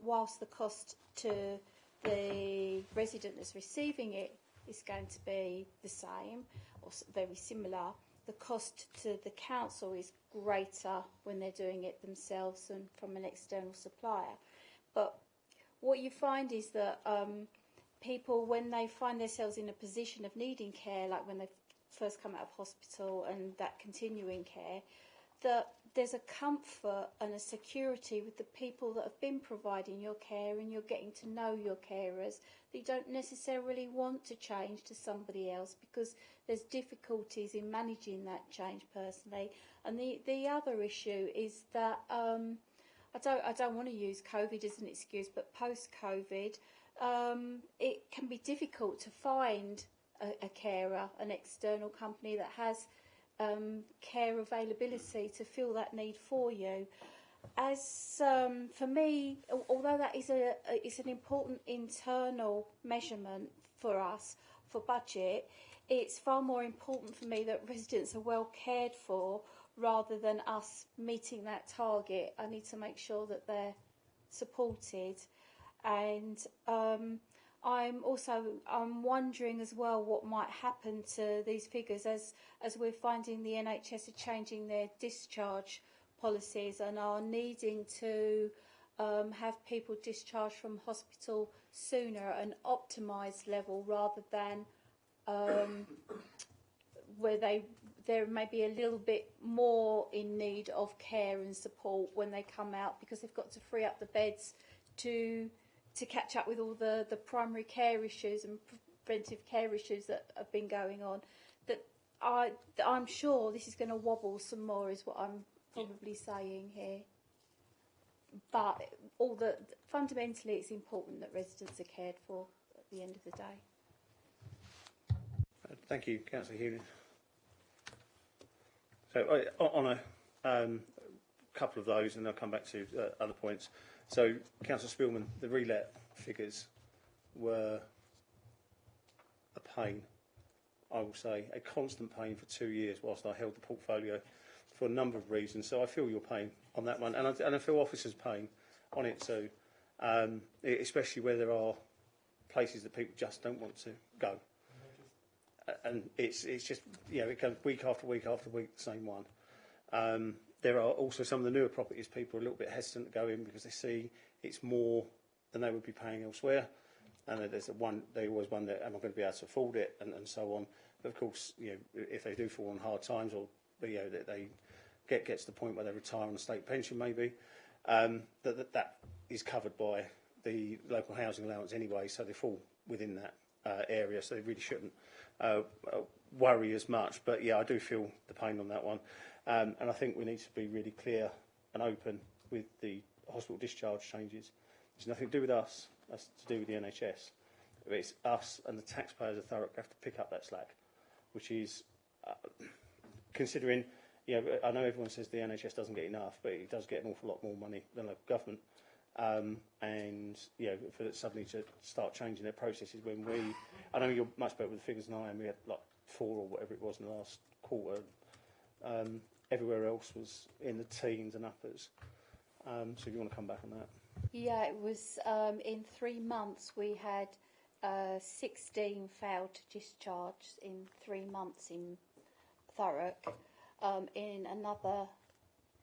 whilst the cost to the resident that's receiving it is going to be the same or very similar, the cost to the council is greater when they're doing it themselves and from an external supplier. But what you find is that people, when they find themselves in a position of needing care, like when they first come out of hospital and that continuing care, that there's a comfort and a security with the people that have been providing your care, and you're getting to know your carers, that you don't necessarily want to change to somebody else because there's difficulties in managing that change personally. And the other issue is that I don't want to use COVID as an excuse, but post-COVID, it can be difficult to find a carer, an external company that has care availability to fill that need for you. As for me, although that is it's an important internal measurement for us for budget, it's far more important for me that residents are well cared for rather than us meeting that target. I need to make sure that they're supported, and I'm wondering as well what might happen to these figures as we're finding the NHS are changing their discharge policies and are needing to have people discharged from hospital sooner at an optimised level rather than where there may be a little bit more in need of care and support when they come out, because they've got to free up the beds to catch up with all the primary care issues and preventive care issues that have been going on. That I'm sure this is going to wobble some more, is what I'm probably saying here. But fundamentally, it's important that residents are cared for at the end of the day. Thank you, Councillor Hewlin. So on a couple of those, and I'll come back to other points. So, Councillor Spielman, the relet figures were a pain, I will say, a constant pain for 2 years whilst I held the portfolio for a number of reasons. So I feel your pain on that one, and I feel officers' pain on it too, especially where there are places that people just don't want to go. And it's just, it goes week after week after week, the same one. There are also some of the newer properties people are a little bit hesitant to go in because they see it's more than they would be paying elsewhere. And they always wonder, am I going to be able to afford it, and so on. But of course, if they do fall on hard times, or that they get to the point where they retire on a state pension maybe, that is covered by the local housing allowance anyway, so they fall within that area, so they really shouldn't worry as much. But yeah, I do feel the pain on that one. And I think we need to be really clear and open with the hospital discharge changes. It's nothing to do with us, that's to do with the NHS. It's us and the taxpayers of Thurrock have to pick up that slack, which is, considering, I know everyone says the NHS doesn't get enough, but it does get an awful lot more money than local government. And, for it suddenly to start changing their processes when I know you're much better with the figures than I am, we had like 4 or whatever it was in the last quarter. Everywhere else was in the teens and uppers. So if you want to come back on that. Yeah, it was in 3 months we had 16 failed to discharge in 3 months in Thurrock. In another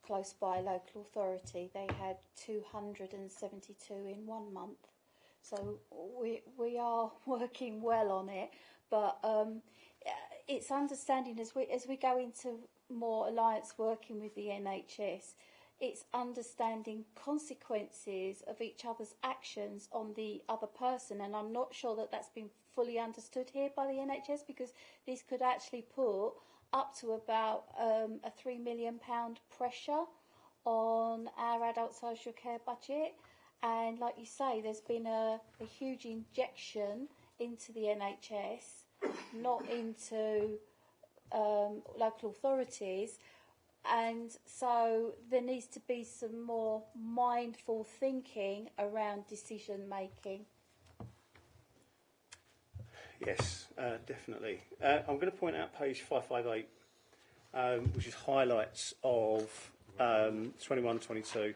close by local authority, they had 272 in 1 month. So we are working well on it, but it's understanding as we go into more alliance working with the NHS, it's understanding consequences of each other's actions on the other person, and I'm not sure that that's been fully understood here by the NHS, because this could actually put up to about a £3 million pressure on our adult social care budget. And like you say, there's been a huge injection into the NHS, not into local authorities. And so there needs to be some more mindful thinking around decision making. Yes, definitely. I'm going to point out page 558, which is highlights of 21-22.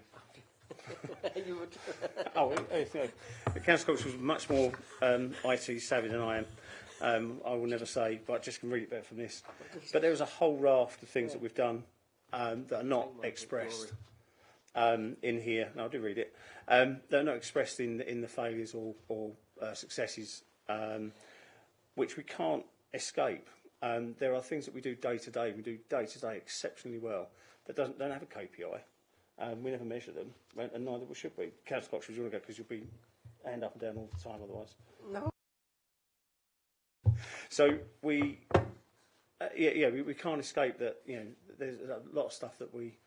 The Council Cox was much more IT savvy than I am. I will never say, but I just can read it better from this. But there was a whole raft of things that we've done that are not expressed in here. No, I do read it. They're not expressed in the failures or successes, which we can't escape. There are things that we do day to day. We do day to day exceptionally well that don't have a KPI. We never measure them, and neither should we. Councillor Cox, do you want to go? Because you'll be hand up and down all the time otherwise. No. So we can't escape that. There's a lot of stuff that we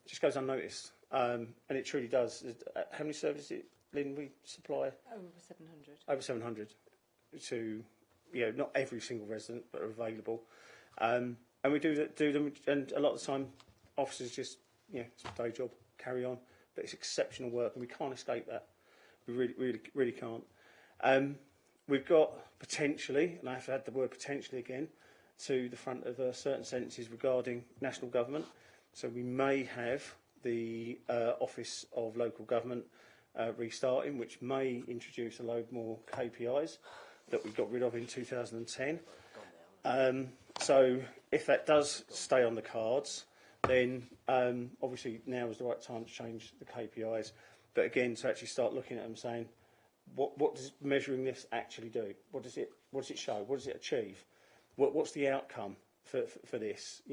just goes unnoticed, and it truly does. How many services, Lynn, we supply? Over 700. Over 700 to, not every single resident, but are available. And we do them, and a lot of the time, officers just, it's a day job, carry on. But it's exceptional work, and we can't escape that. We really can't. We've got potentially, and I have to add the word potentially again, to the front of certain sentences regarding national government. So we may have the Office of Local Government restarting, which may introduce a load more KPIs that we got rid of in 2010. So if that does stay on the cards, then obviously now is the right time to change the KPIs. But again, to actually start looking at them, saying, what does measuring this actually do? What does it show? What does it achieve? What's the outcome for this?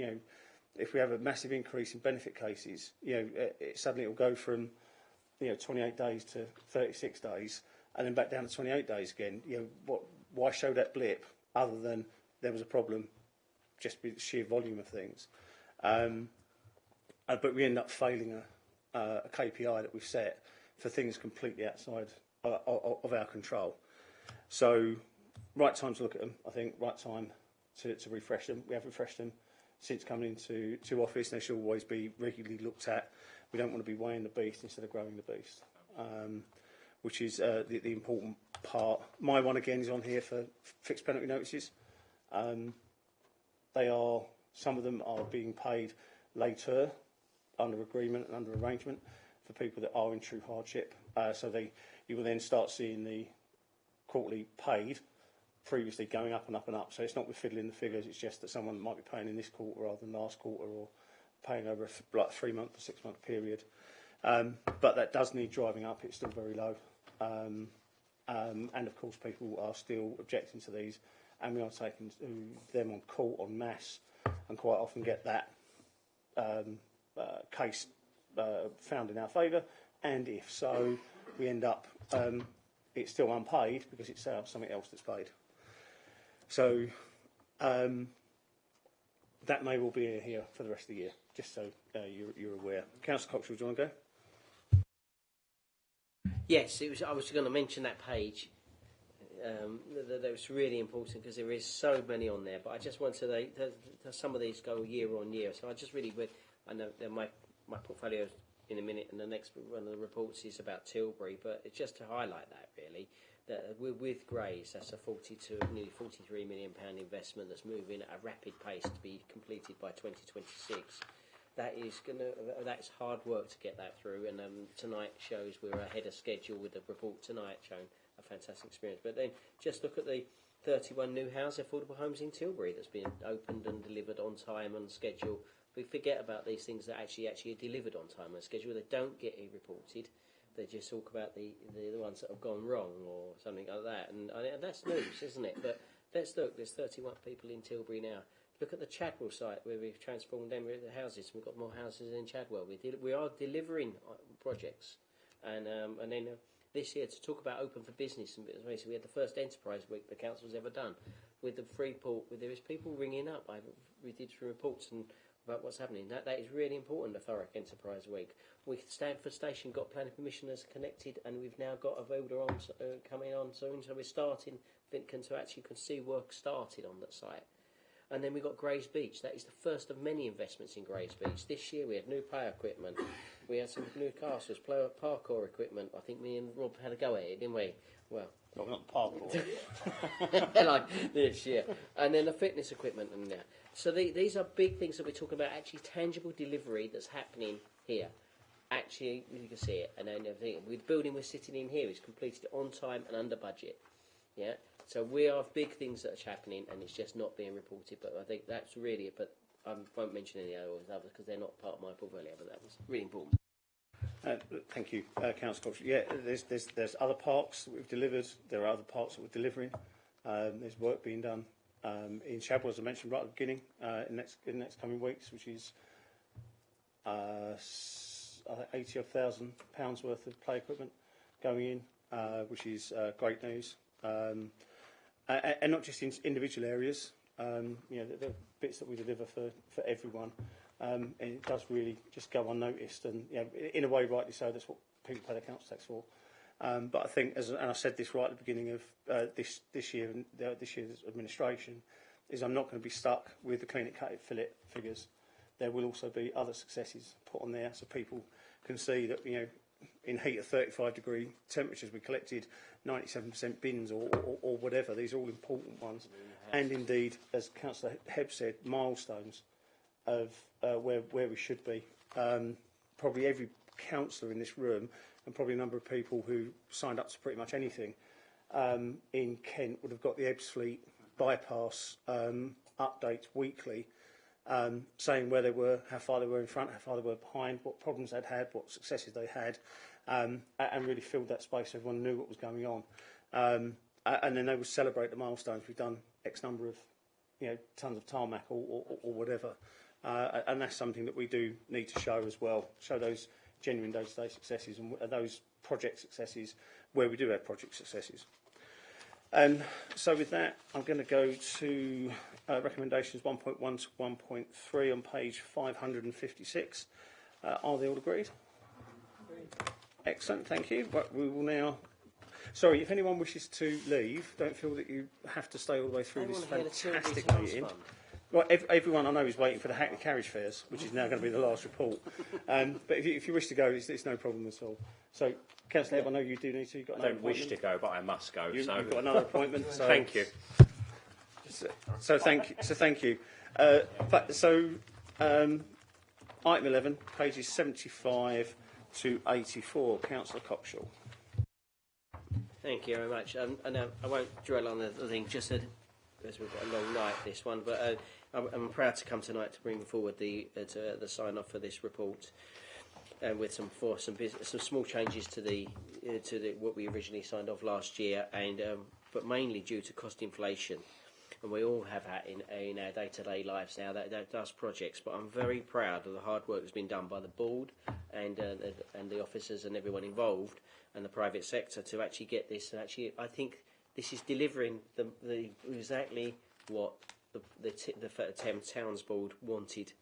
If we have a massive increase in benefit cases, suddenly it will go from 28 days to 36 days, and then back down to 28 days again. Why show that blip other than there was a problem, just with the sheer volume of things? But we end up failing a KPI that we've set for things completely outside of our control. So, right time to look at them. I think right time to refresh them. We have refreshed them since coming into office. They should always be regularly looked at. We don't want to be weighing the beast instead of growing the beast, which is the important part. My one again is on here for fixed penalty notices. Some of them are being paid later under agreement and under arrangement for people that are in true hardship. So you will then start seeing the quarterly paid previously going up and up and up. So it's not with fiddling the figures, it's just that someone might be paying in this quarter rather than last quarter, or paying over a 3 month or 6 month period. But that does need driving up, it's still very low. And of course people are still objecting to these, and we are taking them on court en masse, and quite often get that case found in our favour, and if so, we end up it's still unpaid because it's something else that's paid. So that may well be here for the rest of the year, just so you're aware. Councillor Coxwell, do you want to go? Yes, I was going to mention that page. That was really important because there is so many on there. But I just want to some of these go year on year. So I just really I know that my portfolio in a minute, and the next one of the reports is about Tilbury. But it's just to highlight that really, that with Grays, that's a nearly £43 million investment that's moving at a rapid pace to be completed by 2026. That's hard work to get that through, and tonight shows we're ahead of schedule with the report tonight showing a fantastic experience. But then just look at the 31 new affordable homes in Tilbury that's been opened and delivered on time and schedule. We forget about these things that actually are delivered on time and schedule. They don't get reported. They just talk about the ones that have gone wrong or something like that. And that's news, isn't it? But let's look. There's 31 people in Tilbury now. Look at the Chadwell site where we've transformed them into houses. We've got more houses in Chadwell. We are delivering projects. And then this year, to talk about open for business, and we had the first enterprise week the council's ever done with the Freeport. There is people ringing up. We did some reports about what's happening. That is really important. The Thurrock Enterprise Week. Stanford Station got planning permissioners connected, and we've now got a builder on coming on soon. So we're starting Vincan to actually can see work started on that site. And then we got Grays Beach. That is the first of many investments in Grays Beach. This year we had new player equipment. We had some new castles, parkour equipment. I think me and Rob had a go at it, didn't we? Well, not parkour. like this year. And then the fitness equipment and that. So these are big things that we're talking about, actually tangible delivery that's happening here. Actually, you can see it. And then everything. The building we're sitting in here is completed on time and under budget. Yeah. So we have big things that are happening, and it's just not being reported. But I think that's really it. But I won't mention any others because they're not part of my portfolio. But that was really important. Thank you, Councillor Cox. Yeah, there's other parks that we've delivered. There are other parks that we're delivering. There's work being done in Chadwell, as I mentioned right at the beginning, in the next coming weeks, which is £80,000 worth of play equipment going in, which is great news. And not just in individual areas, the bits that we deliver for everyone. And it does really just go unnoticed, and in a way, rightly so. That's what people pay their council tax for. But I think, and I said this right at the beginning of this year's administration, is I'm not going to be stuck with the clean it, cut it, fill it figures. There will also be other successes put on there, so people can see that in heat of 35-degree temperatures, we collected 97% bins or whatever. These are all important ones, and indeed, as Councillor Hebb said, milestones of where we should be. Probably every councillor in this room, and probably a number of people who signed up to pretty much anything in Kent, would have got the Ebbsfleet bypass updates weekly, saying where they were, how far they were in front, how far they were behind, what problems they'd had, what successes they had, and really filled that space so everyone knew what was going on. And then they would celebrate the milestones. We've done X number of tons of tarmac or whatever. And that's something that we do need to show as well, show those genuine day-to-day successes and those project successes where we do have project successes. And so with that, I'm going to go to recommendations 1.1 to 1.3 on page 556. Are they all agreed? Excellent, thank you. But we will now... Sorry, if anyone wishes to leave, don't feel that you have to stay all the way through this fantastic meeting. Well, everyone I know is waiting for the Hackney Carriage Fairs, which is now going to be the last report. But if you wish to go, it's no problem at all. So, Councillor Hebb, I know you do need to. You've got I don't wish to go, but I must go. You've got another appointment. So, thank you. So thank you. Item 11, pages 75 to 84. Councillor Coxall. Thank you very much. And I won't dwell on the thing, just as we've got a long night, this one, but I'm proud to come tonight to bring forward the sign-off for this report, and with some small changes to what we originally signed off last year, and but mainly due to cost inflation. And we all have that in our day-to-day lives now, that does projects. But I'm very proud of the hard work that's been done by the board and the officers and everyone involved and the private sector to actually get this. And actually, I think this is delivering exactly what the Thames Towns Board wanted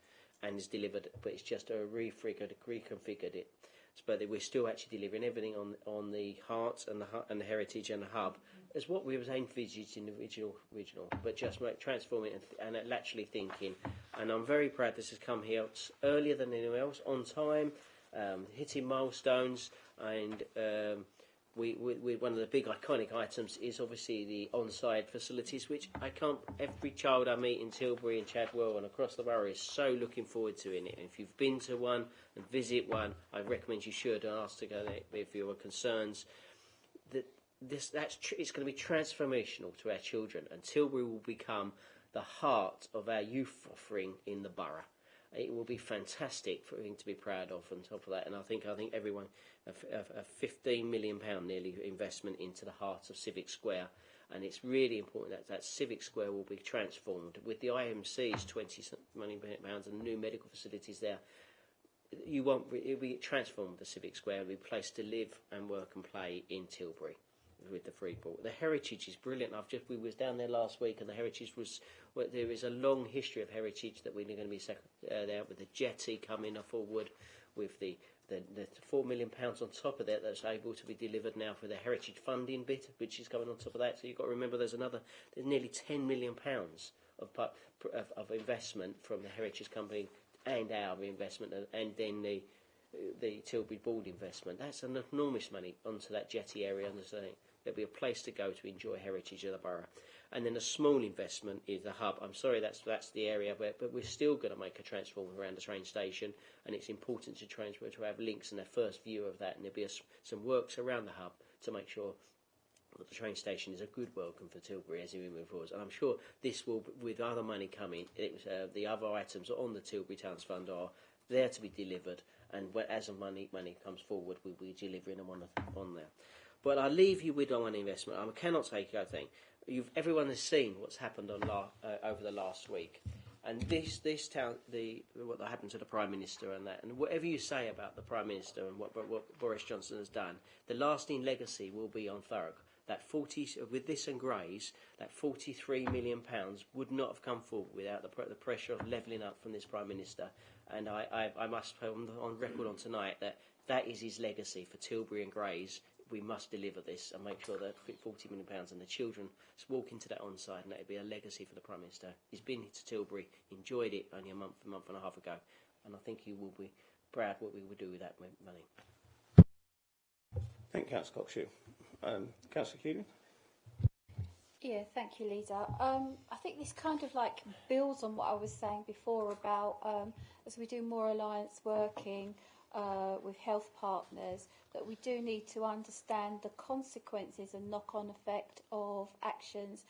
and is delivered. But it's just reconfigured it. But we're still actually delivering everything on the heart and the heritage and the hub as what we was envisaged in the original, but just transforming it and actually thinking. And I'm very proud this has come here earlier than anyone else, on time, hitting milestones, and we one of the big iconic items is obviously the on-side facilities, which every child I meet in Tilbury and Chadwell and across the borough is so looking forward to it. And if you've been to one and visit one, I recommend you should and ask to go there if you have concerns. It's going to be transformational to our children, and Tilbury will become the heart of our youth offering in the borough. It will be fantastic for him to be proud of. On top of that, and I think everyone a £15 million nearly investment into the heart of Civic Square, and it's really important that Civic Square will be transformed with the IMC's £20 million and new medical facilities there. It'll be transformed. The Civic Square will be a place to live and work and play in Tilbury. With the Freeport, the heritage is brilliant. We was down there last week, and the heritage was. Well, there is a long history of heritage that we're going to be there with the jetty coming forward, with the £4 million on top of that's able to be delivered now for the heritage funding bit, which is coming on top of that. So you've got to remember there's nearly £10 million of investment from the heritage company and our investment, and then the Tilbury Board investment. That's an enormous money onto that jetty area. Understanding there'll be a place to go to enjoy heritage of the borough. And then a small investment is the hub. I'm sorry, that's the area but we're still going to make a transform around the train station, and it's important to have links and a first view of that, and there'll be some works around the hub to make sure that the train station is a good welcome for Tilbury as we move forward. And I'm sure this will, with other money coming, the other items on the Tilbury Towns Fund are there to be delivered, and as the money comes forward, we'll be delivering them on there. But I'll leave you with one investment. I cannot take a thing. everyone has seen what's happened over the last week, and this town, what happened to the Prime Minister and that, and whatever you say about the Prime Minister and what Boris Johnson has done, the lasting legacy will be on Thurrock. That with this and Grays, that £43 million would not have come forward without the pressure of levelling up from this Prime Minister. And I must put on record on tonight that is his legacy for Tilbury and Grays. We must deliver this and make sure that £40 million and the children walk into that on-side, and that would be a legacy for the Prime Minister. He's been to Tilbury, enjoyed it only a month and a half ago, and I think he will be proud what we will do with that money. Thank you, Councillor Cockshill. Councillor Keeling? Yeah, thank you, Lisa. I think this kind of like builds on what I was saying before about as we do more alliance working with health partners, that we do need to understand the consequences and knock-on effect of actions.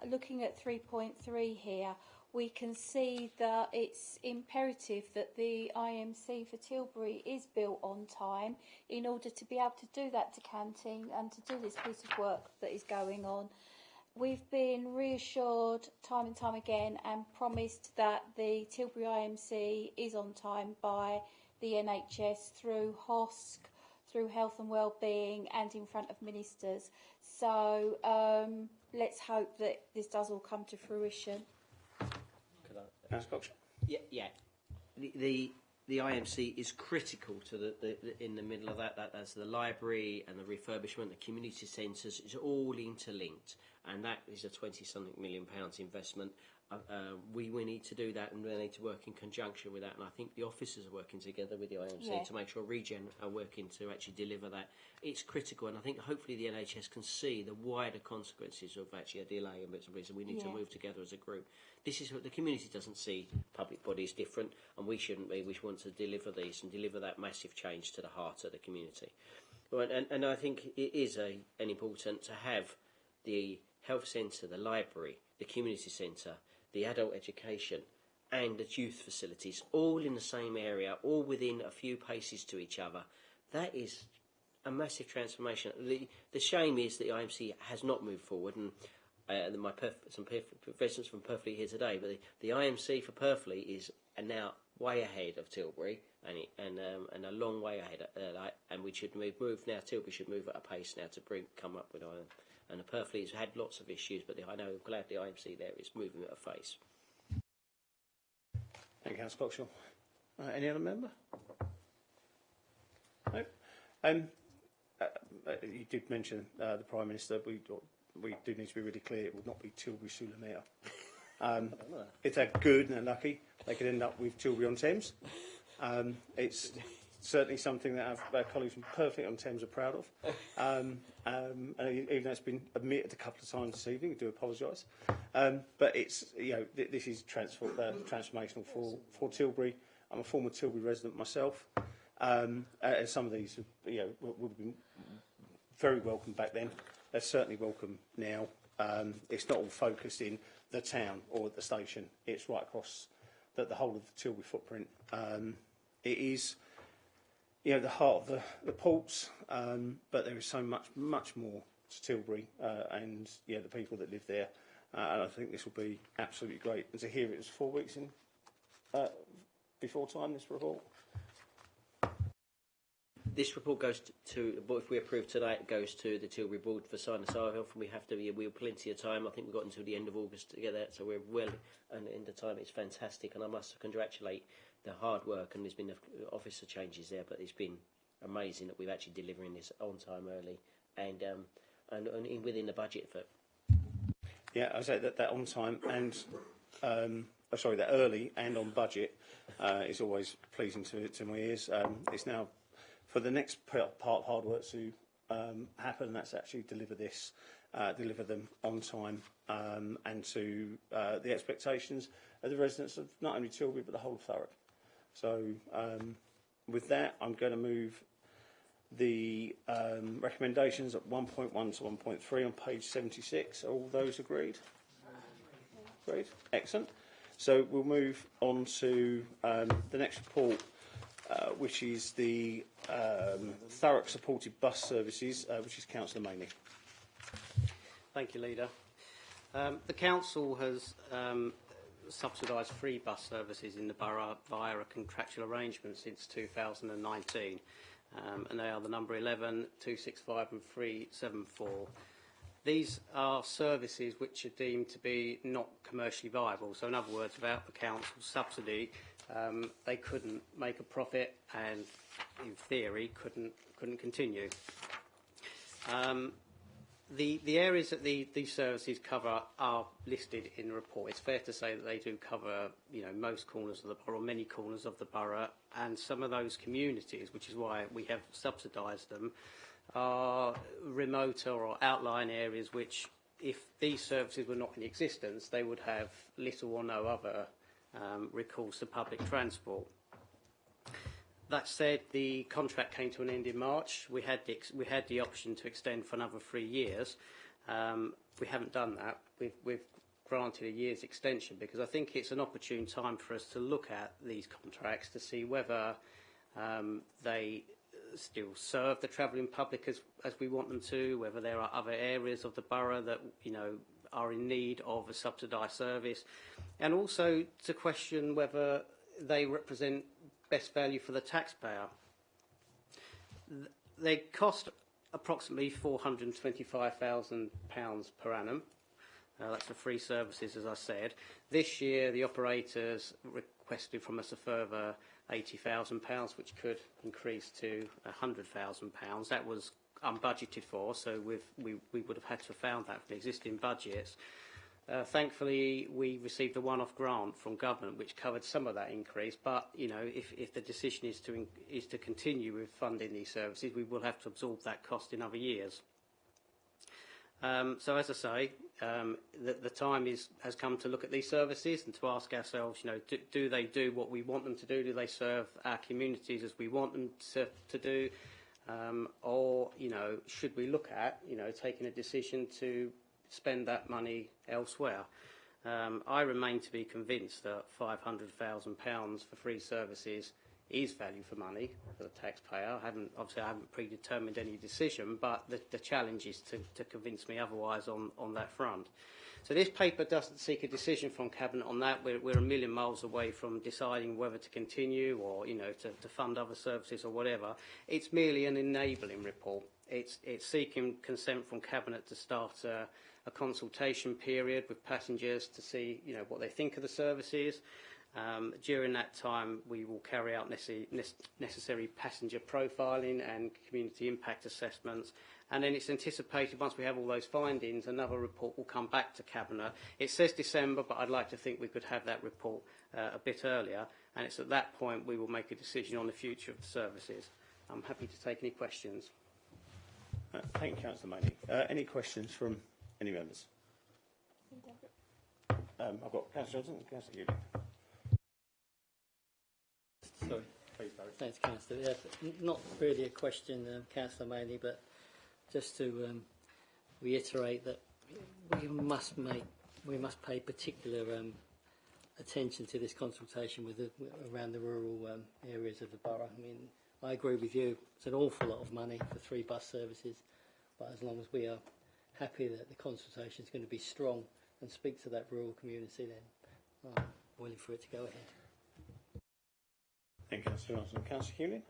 Looking at 3.3 here, we can see that it's imperative that the IMC for Tilbury is built on time in order to be able to do that decanting and to do this piece of work that is going on. We've been reassured time and time again and promised that the Tilbury IMC is on time by the NHS through HOSC, through Health and Wellbeing and in front of ministers. So let's hope that this does all come to fruition. Yeah. The IMC is critical to the in the middle of that. That's the library and the refurbishment, the community centres. It's all interlinked, and that is a £20-something million investment. We need to do that, and we need to work in conjunction with that. And I think the officers are working together with the IMC to make sure Regen are working to actually deliver that. It's critical, and I think hopefully the NHS can see the wider consequences of actually a delay and bits and pieces. We need to move together as a group. This is what the community doesn't see. Public bodies different, and we shouldn't be. We want to deliver these and deliver that massive change to the heart of the community. And I think it is an important to have the health centre, the library, the community centre, the adult education and the youth facilities all in the same area, all within a few paces to each other. That is a massive transformation. The shame is that the IMC has not moved forward, and some residents from Purfleet here today, but the IMC for Purfleet is now way ahead of Tilbury and a long way ahead, and we should move now. Tilbury should move at a pace now to come up with Ireland. And the Purfleet has had lots of issues, but I know I'm glad the IMC there is moving at a pace. Thank you, Councillor Cockshill. Any other member? No. You did mention the Prime Minister. We do need to be really clear. It will not be Tilbury Sulamere. If they're good and they're lucky, they could end up with Tilbury on Thames. It's certainly something that our colleagues from Purfleet on Thames are proud of. And even though it's been admitted a couple of times this evening, I do apologise. But it's, this is transformational for Tilbury. I'm a former Tilbury resident myself. Some of these, would have been very welcome back then. They're certainly welcome now. It's not all focused in the town or at the station. It's right across the whole of the Tilbury footprint. It is, the heart of the ports, but there is so much more to Tilbury and the people that live there. And I think this will be absolutely great. And to hear it was 4 weeks in before time, this report. This report goes to, if we approve tonight, it goes to the Tilbury Board for sign and sign off, and we have plenty of time. I think we've got until the end of August to get that, so we're well at the end of time. It's fantastic, and I must congratulate the hard work, and there's been officer changes there, but it's been amazing that we've actually delivering this on time early and within the budget for. Yeah, I say that on time and that early and on budget is always pleasing to my ears. It's now for the next part of hard work to happen. That's actually deliver them on time and to the expectations of the residents of not only Tilbury but the whole of Thurrock. So with that, I'm going to move the recommendations at 1.1 to 1.3 on page 76. Are all those agreed? Agreed. Excellent. So we'll move on to the next report, which is the Thurrock supported bus services, which is Councillor Maney. Thank you, Leader. The council has subsidised free bus services in the borough via a contractual arrangement since 2019, and they are the number 11, 265 and 374. These are services which are deemed to be not commercially viable. So in other words, without the council's subsidy, they couldn't make a profit and, in theory, couldn't continue. The areas that these services cover are listed in the report. It's fair to say that they do cover, most corners of the borough, many corners of the borough, and some of those communities, which is why we have subsidised them, are remoter or outlying areas which, if these services were not in existence, they would have little or no other recourse to public transport. That said, the contract came to an end in March. We had the option to extend for another 3 years. We haven't done that. We've granted a year's extension because I think it's an opportune time for us to look at these contracts to see whether they still serve the travelling public as we want them to, whether there are other areas of the borough that are in need of a subsidised service, and also to question whether they represent best value for the taxpayer. They cost approximately £425,000 per annum. That's for free services, as I said. This year, the operators requested from us a further £80,000, which could increase to £100,000. That was unbudgeted for, so we would have had to have found that from existing budgets. Thankfully, we received a one-off grant from government which covered some of that increase. But if the decision is to continue with funding these services, we will have to absorb that cost in other years. So, as I say, the time has come to look at these services and to ask ourselves, do they do what we want them to do? Do they serve our communities as we want them to do? Or should we look at, taking a decision to spend that money elsewhere? I remain to be convinced that £500,000 for free services is value for money for the taxpayer. I haven't predetermined any decision, but the challenge is to convince me otherwise on that front. So this paper doesn't seek a decision from Cabinet on that. We're a million miles away from deciding whether to continue or to fund other services or whatever. It's merely an enabling report. It's seeking consent from Cabinet to start a consultation period with passengers to see what they think of the services. During that time, we will carry out necessary passenger profiling and community impact assessments. And then it's anticipated, once we have all those findings, another report will come back to Cabinet. It says December, but I'd like to think we could have that report a bit earlier. And it's at that point we will make a decision on the future of the services. I'm happy to take any questions. Thank you, Councillor Maney. Any questions from any members? I've got Councillor Johnson and Councillor Hewley. Sorry. Thanks, Councillor. Yes, not really a question, Councillor Maney, but just to reiterate that we must pay particular attention to this consultation around the rural areas of the borough. I mean, I agree with you. It's an awful lot of money for 3 bus services, but as long as we are happy that the consultation is going to be strong and speak to that rural community, then I'm willing for it to go ahead. Thank you, Councillor Johnson. Councillor Hewley?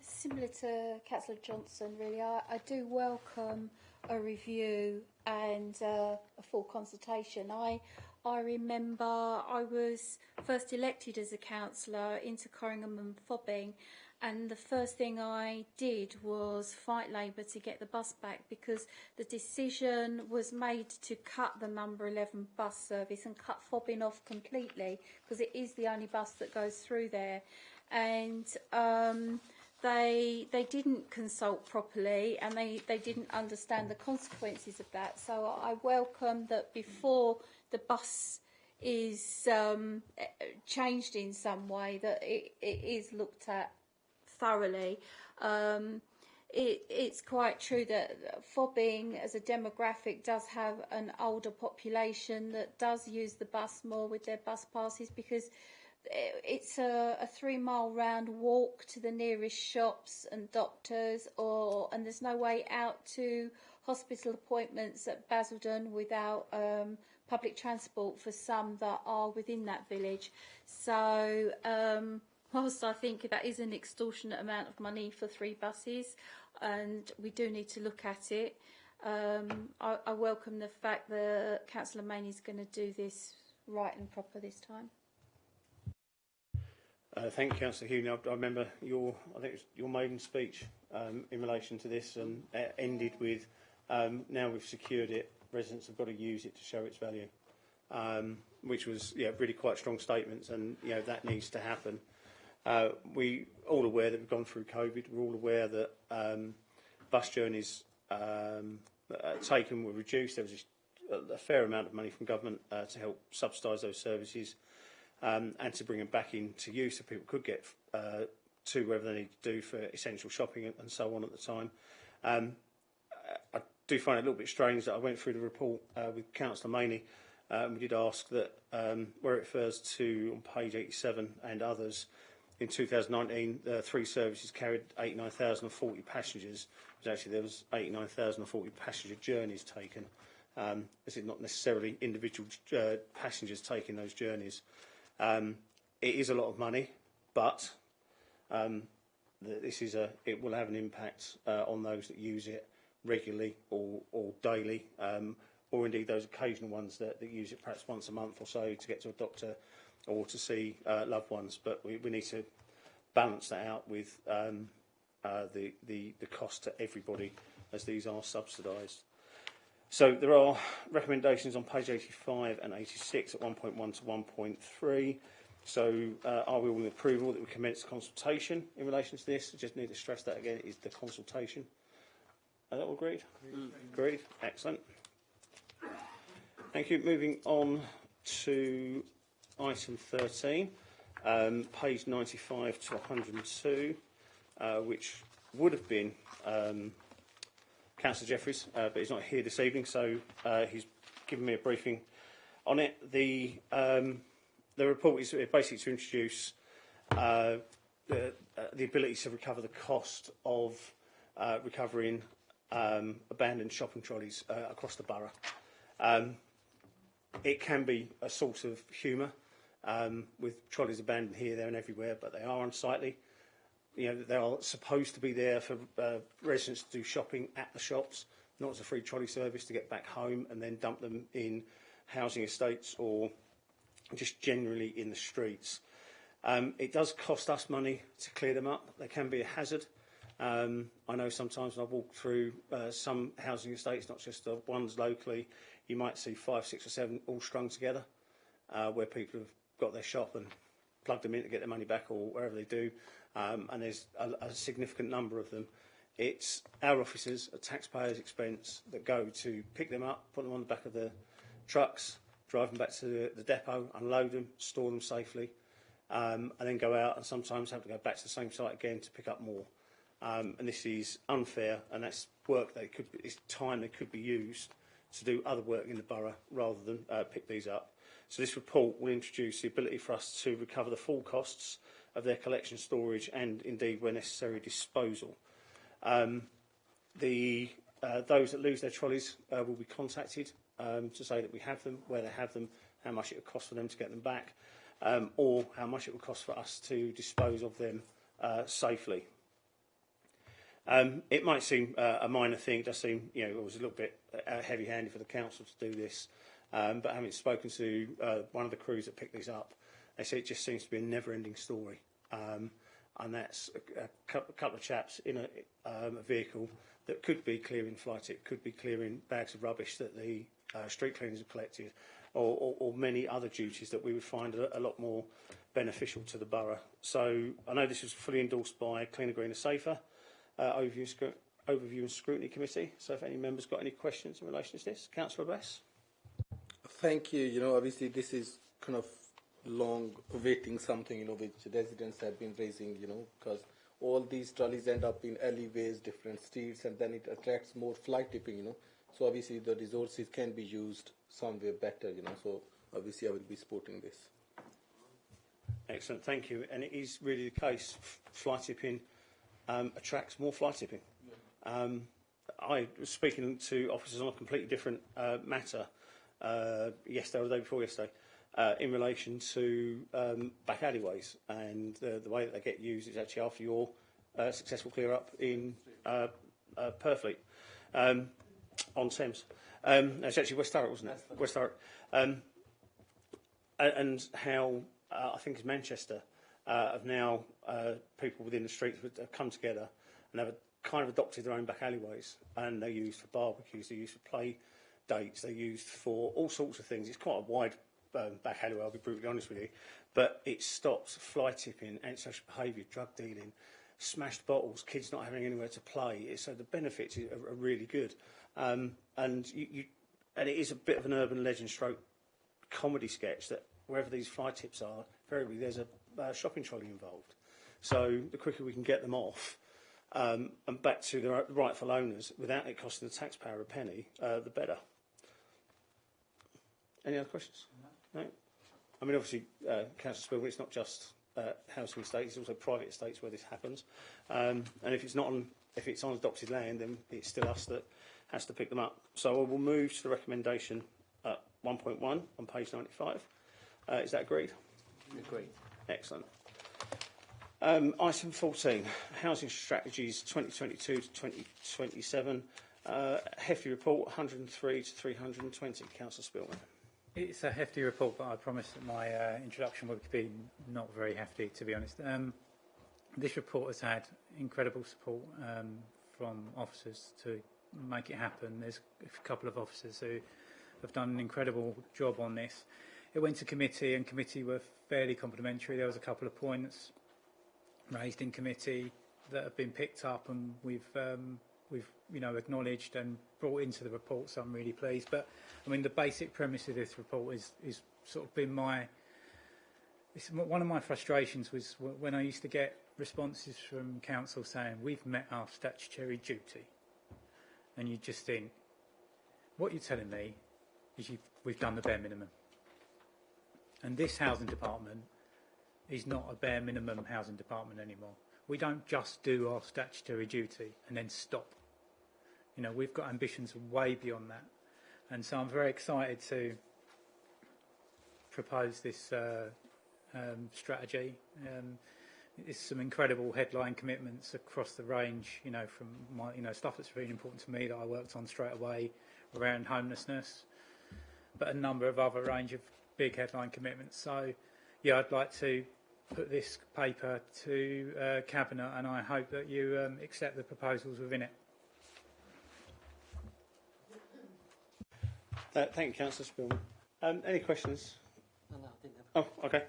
Similar to Councillor Johnson, really, I do welcome a review and a full consultation. I remember I was first elected as a councillor into Corringham and Fobbing, and the first thing I did was fight Labour to get the bus back, because the decision was made to cut the number 11 bus service and cut Fobbing off completely, because it is the only bus that goes through there. And they didn't consult properly, and they didn't understand the consequences of that. So I welcome that before the bus is changed in some way, that it is looked at thoroughly. It's quite true that Fobbing as a demographic does have an older population that does use the bus more with their bus passes, because it's a 3-mile round walk to the nearest shops and doctors, and there's no way out to hospital appointments at Basildon without public transport for some that are within that village. So whilst I think that is an extortionate amount of money for 3 buses, and we do need to look at it, I welcome the fact that Councillor Maney is going to do this right and proper this time. Thank you, Councillor Hughney. I remember your maiden speech in relation to this, and ended with, now we've secured it, residents have got to use it to show its value, which was really quite strong statements, and that needs to happen. We all aware that we've gone through COVID. We're all aware that bus journeys taken were reduced. There was a fair amount of money from government to help subsidise those services and to bring them back into use so people could get to wherever they need to do for essential shopping and so on at the time. I do find it a little bit strange that I went through the report with Councillor Maney. We did ask that where it refers to on page 87 and others, in 2019, 3 services carried 89,040 passengers. There was 89,040 passenger journeys taken. This is not necessarily individual passengers taking those journeys. It is a lot of money, but it will have an impact on those that use it regularly or daily, or indeed those occasional ones that use it perhaps once a month or so to get to a doctor or to see loved ones. But we need to balance that out with the cost to everybody, as these are subsidised. So there are recommendations on page 85 and 86 at 1.1 to 1.3. So are we all in approval that we commence consultation in relation to this? I just need to stress that again, it is the consultation. Are that all agreed? Agreed. Excellent. Thank you. Moving on to item 13, page 95 to 102, which would have been Councillor Jeffries, but he's not here this evening, so he's given me a briefing on it. The report is basically to introduce the ability to recover the cost of recovering abandoned shopping trolleys across the borough. It can be a source of humour with trolleys abandoned here, there and everywhere, but they are unsightly. They are supposed to be there for residents to do shopping at the shops, not as a free trolley service to get back home and then dump them in housing estates or just generally in the streets. It does cost us money to clear them up. They can be a hazard. I know sometimes when I've walked through some housing estates, not just the ones locally, you might see 5, 6 or 7 all strung together, where people have got their shop and plugged them in to get their money back or wherever they do. And there's a significant number of them. It's our officers at taxpayers' expense that go to pick them up, put them on the back of the trucks, drive them back to the depot, unload them, store them safely, and then go out and sometimes have to go back to the same site again to pick up more. And this is unfair, and that's work that it's time that could be used to do other work in the borough rather than pick these up. So this report will introduce the ability for us to recover the full costs of their collection, storage and indeed where necessary disposal. Those that lose their trolleys will be contacted to say that we have them, where they have them, how much it would cost for them to get them back, or how much it would cost for us to dispose of them safely. It might seem a minor thing. It does seem, it was a little bit heavy-handed for the council to do this. But having spoken to one of the crews that picked these up, they say it just seems to be a never-ending story. And that's a couple of chaps in a vehicle that could be clearing fly tip, could be clearing bags of rubbish that the street cleaners have collected, or many other duties that we would find a lot more beneficial to the borough. So I know this was fully endorsed by Cleaner, Greener, Safer, Overview and Scrutiny Committee. So if any members got any questions in relation to this, Councillor Bess. Thank you. Obviously this is kind of long awaiting something, which residents have been raising, because all these trolleys end up in alleyways, different streets, and then it attracts more fly tipping, So obviously the resources can be used somewhere better, So obviously I will be supporting this. Excellent, thank you. And it is really the case, fly tipping attracts more fly tipping. I was speaking to officers on a completely different matter yesterday or the day before yesterday in relation to back alleyways, and the way that they get used is actually after your successful clear up in Purfleet on Thames. It's actually West Thurrock, wasn't it? West Thurrock. And how I think it's Manchester have now people within the streets have come together and have kind of adopted their own back alleyways, and they're used for barbecues, they're used for play dates, they're used for all sorts of things. It's quite a wide back alleyway, I'll be brutally honest with you, but it stops fly tipping, antisocial behaviour, drug dealing, smashed bottles, kids not having anywhere to play. So the benefits are really good, and it is a bit of an urban legend stroke comedy sketch that wherever these fly tips are, invariably there's a shopping trolley involved. So the quicker we can get them off and back to the rightful owners without it costing the taxpayer a penny, the better. Any other questions? No? I mean, obviously, Councillor Spillman, it's not just housing estates, it's also private estates where this happens. And if it's on adopted land, then it's still us that has to pick them up. So I will move to the recommendation at 1.1 on page 95. Is that agreed? Agreed. Excellent. Item 14, Housing Strategies 2022 to 2027. Hefty report, 103 to 320. Councillor Spillman. It's a hefty report, but I promise that my introduction would be not very hefty, to be honest. This report has had incredible support from officers to make it happen. There's a couple of officers who have done an incredible job on this. It went to committee, and committee were fairly complimentary. There was a couple of points raised in committee that have been picked up, and we've acknowledged and brought into the report, so I'm really pleased. But I mean, the basic premise of this report is sort of been one of my frustrations was when I used to get responses from council saying we've met our statutory duty, and you just think, what you're telling me is we've done the bare minimum. And this housing department is not a bare minimum housing department anymore. We don't just do our statutory duty and then stop. You know, we've got ambitions way beyond that. And so I'm very excited to propose this strategy. There's some incredible headline commitments across the range, from stuff that's really important to me that I worked on straight away around homelessness, but a number of other range of big headline commitments. So, yeah, I'd like to put this paper to Cabinet, and I hope that you accept the proposals within it. Thank you, Councillor Spillman. Any questions? No, I didn't have. Oh, okay.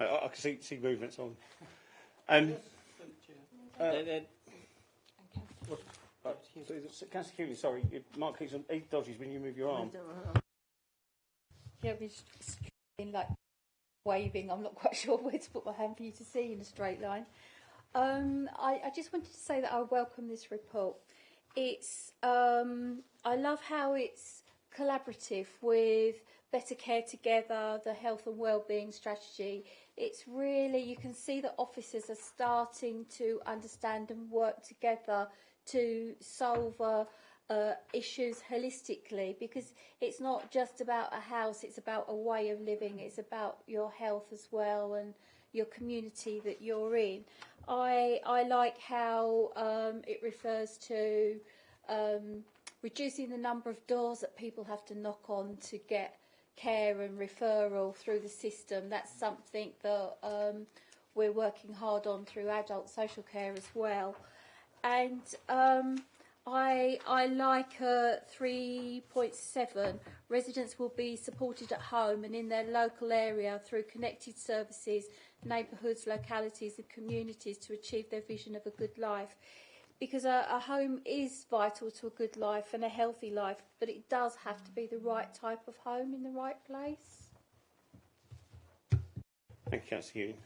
I can see movements on. Councillor Cooley, sorry, Mark keeps on. He dodges when you move your arm. Yeah, we're just like waving. I'm not quite sure where to put my hand for you to see in a straight line. I just wanted to say that I welcome this report. It's I love how it's collaborative with Better Care Together, the health and wellbeing strategy. It's really, you can see that officers are starting to understand and work together to solve issues holistically, because it's not just about a house, it's about a way of living, it's about your health as well and your community that you're in. I like how it refers to reducing the number of doors that people have to knock on to get care and referral through the system. That's something that we're working hard on through adult social care as well. And I like 3.7. Residents will be supported at home and in their local area through connected services, neighbourhoods, localities and communities to achieve their vision of a good life. Because a home is vital to a good life and a healthy life, but it does have to be the right type of home in the right place. Thank you, Councillor Ewing.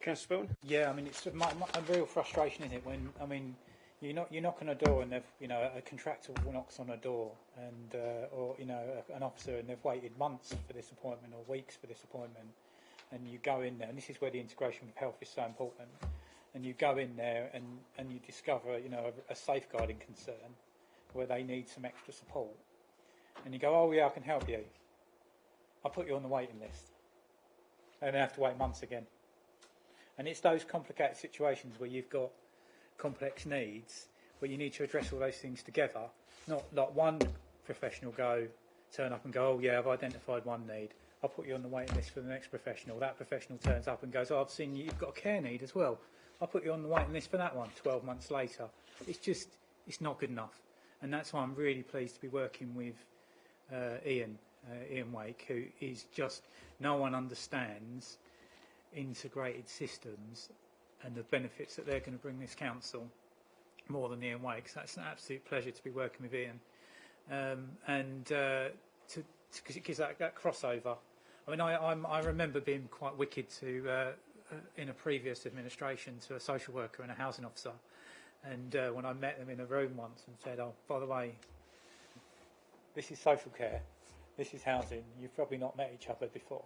Councillor Spillman? Yeah, I mean, it's a real frustration, isn't it, when, I mean, you knock on a door and they've, a contractor knocks on a door and, or, an officer, and they've waited months for this appointment or weeks for this appointment, and you go in there, and this is where the integration with health is so important. and you go in there and you discover, you know, a safeguarding concern where they need some extra support, and you go, oh yeah, I can help you. I'll put you on the waiting list, and then have to wait months again. And it's those complicated situations where you've got complex needs, where you need to address all those things together, not like one professional turn up and go, oh yeah, I've identified one need, I'll put you on the waiting list for the next professional. That professional turns up and goes, oh, I've seen you've got a care need as well, I'll put you on the waiting list for that one 12 months later. It's not good enough. And that's why I'm really pleased to be working with Ian Wake, who is just, no one understands integrated systems and the benefits that they're going to bring this council more than Ian Wake. So that's an absolute pleasure to be working with Ian, because it gives that crossover. I mean, I remember being quite wicked to in a previous administration to a social worker and a housing officer, and when I met them in a room once and said, oh, by the way, this is social care, this is housing, you've probably not met each other before.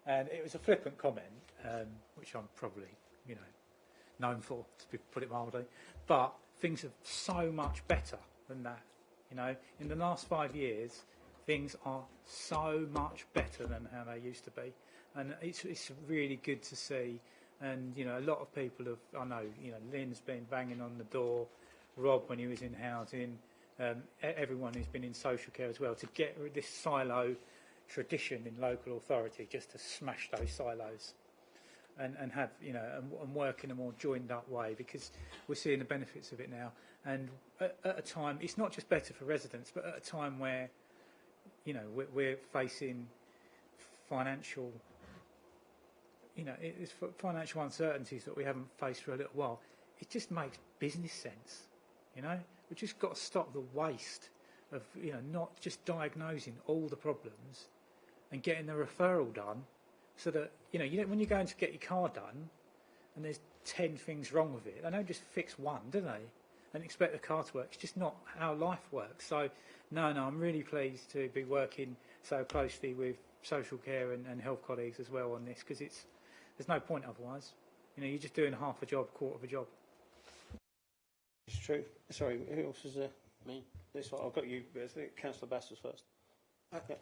And it was a flippant comment, which I'm probably, you know, known for, to put it mildly. But things are so much better than that. You know, in the last 5 years, things are so much better than how they used to be, and it's really good to see. And you know, a lot of people have, I know, you know, Lynn's been banging on the door, Rob when he was in housing, everyone who's been in social care as well, to get rid of this silo tradition in local authority, just to smash those silos and have, you know, and work in a more joined up way, because we're seeing the benefits of it now. And at a time, it's not just better for residents, but at a time where, you know, we're facing financial, you know, it's financial uncertainties that we haven't faced for a little while. It just makes business sense, you know. We've just got to stop the waste of, you know, not just diagnosing all the problems and getting the referral done, so that, you know, when you're going to get your car done and there's 10 things wrong with it, they don't just fix one, do they, and expect the car to work. It's just not how life works. So, no, I'm really pleased to be working so closely with social care and health colleagues as well on this, because there's no point otherwise. You know, you're just doing half a job, quarter of a job. It's true. Sorry, who else is there? Me. This one, I've got you. Councillor Bass first. Yeah.